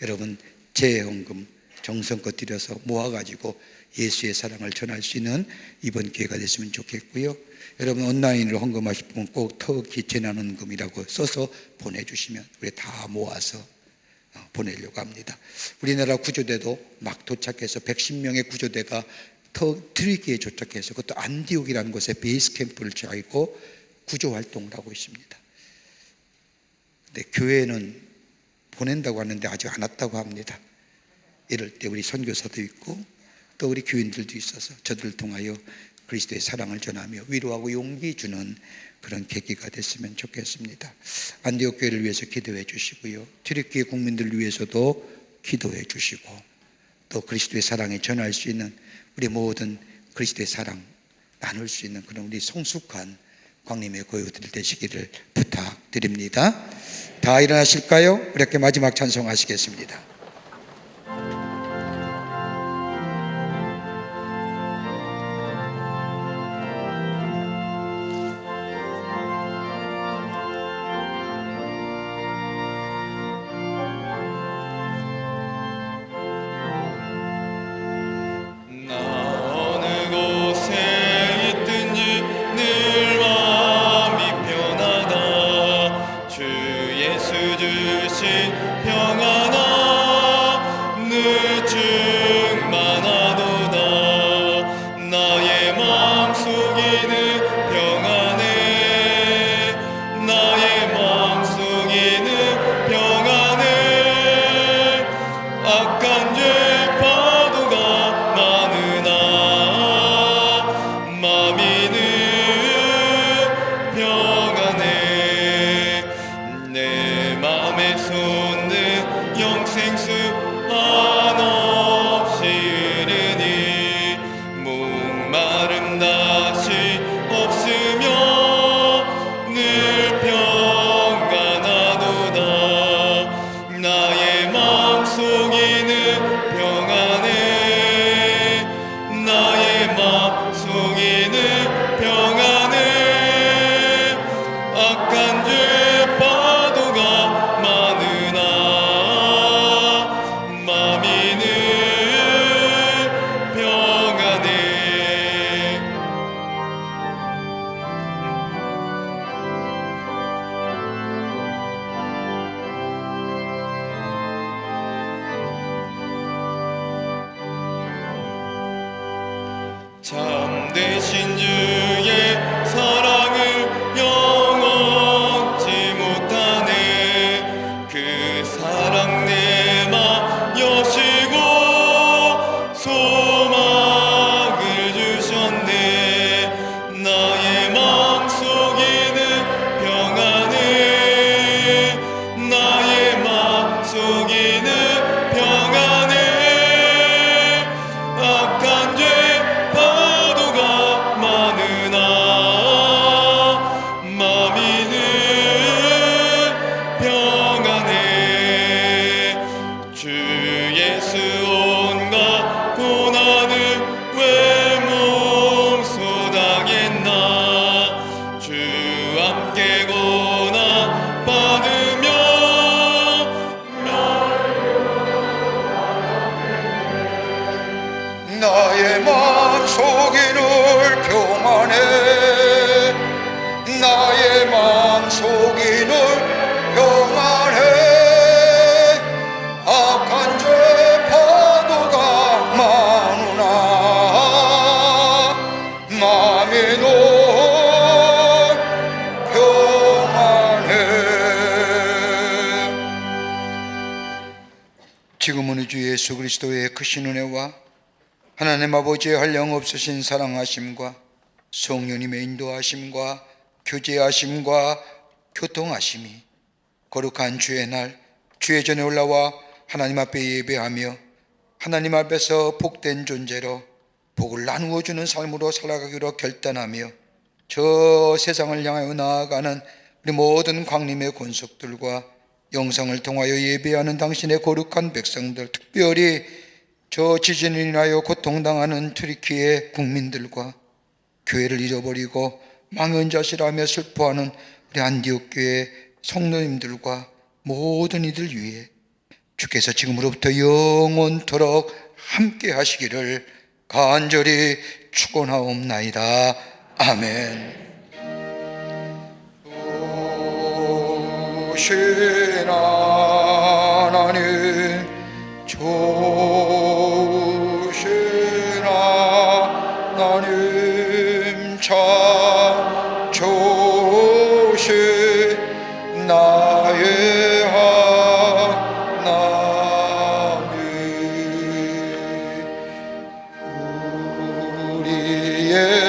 여러분, 재헌금 정성껏 들여서 모아가지고 예수의 사랑을 전할 수 있는 이번 기회가 됐으면 좋겠고요. 여러분, 온라인으로 헌금하실 분은 꼭 터키 재난헌금이라고 써서 보내주시면 우리 다 모아서 보내려고 합니다. 우리나라 구조대도 막 도착해서 110명의 구조대가 튀르키예에 도착해서, 그것도 안디옥이라는 곳에 베이스 캠프를 차리고 구조 활동을 하고 있습니다. 근데 교회는 보낸다고 하는데 아직 안 왔다고 합니다. 이럴 때 우리 선교사도 있고 또 우리 교인들도 있어서 저들을 통하여 그리스도의 사랑을 전하며 위로하고 용기 주는 그런 계기가 됐으면 좋겠습니다. 안디옥 교회를 위해서 기도해 주시고요, 튀르키예 국민들을 위해서도 기도해 주시고, 또 그리스도의 사랑에 전할 수 있는 우리 모든 그리스도의 사랑 나눌 수 있는 그런 우리 성숙한 광림의 고요들 되시기를 부탁드립니다. 다 일어나실까요? 우리 함께 마지막 찬송하시겠습니다. 참되신 주의 사랑을 영원치 못하네. 그 사랑 내마 여시고 소망을 주셨네. 나의 마음속에는 평안해. 나의 마음속에는 평안해. 악한 죄 나의 마음속에 늘 평안해. 나의 마음속에 늘 평안해. 악한 죄 파도가 많으나 마음이 늘 평안해. 지금은 우리 주 예수 그리스도의 크신 은혜와 하나님 아버지의 한량없으신 사랑하심과 성령님의 인도하심과 교제하심과 교통하심이 거룩한 주의 날 주의 전에 올라와 하나님 앞에 예배하며 하나님 앞에서 복된 존재로 복을 나누어주는 삶으로 살아가기로 결단하며 저 세상을 향하여 나아가는 우리 모든 광림의 권속들과 영상을 통하여 예배하는 당신의 거룩한 백성들, 특별히 저 지진을 인하여 고통당하는 트리키의 국민들과 교회를 잃어버리고 망연자실하며 슬퍼하는 우리 안디옥 교회 성도님들과 모든 이들 위해 주께서 지금으로부터 영원토록 함께 하시기를 간절히 축원하옵나이다. 아멘. 오신 하나님 좋으신 하나님 참 좋으신 나의 하나님 우리의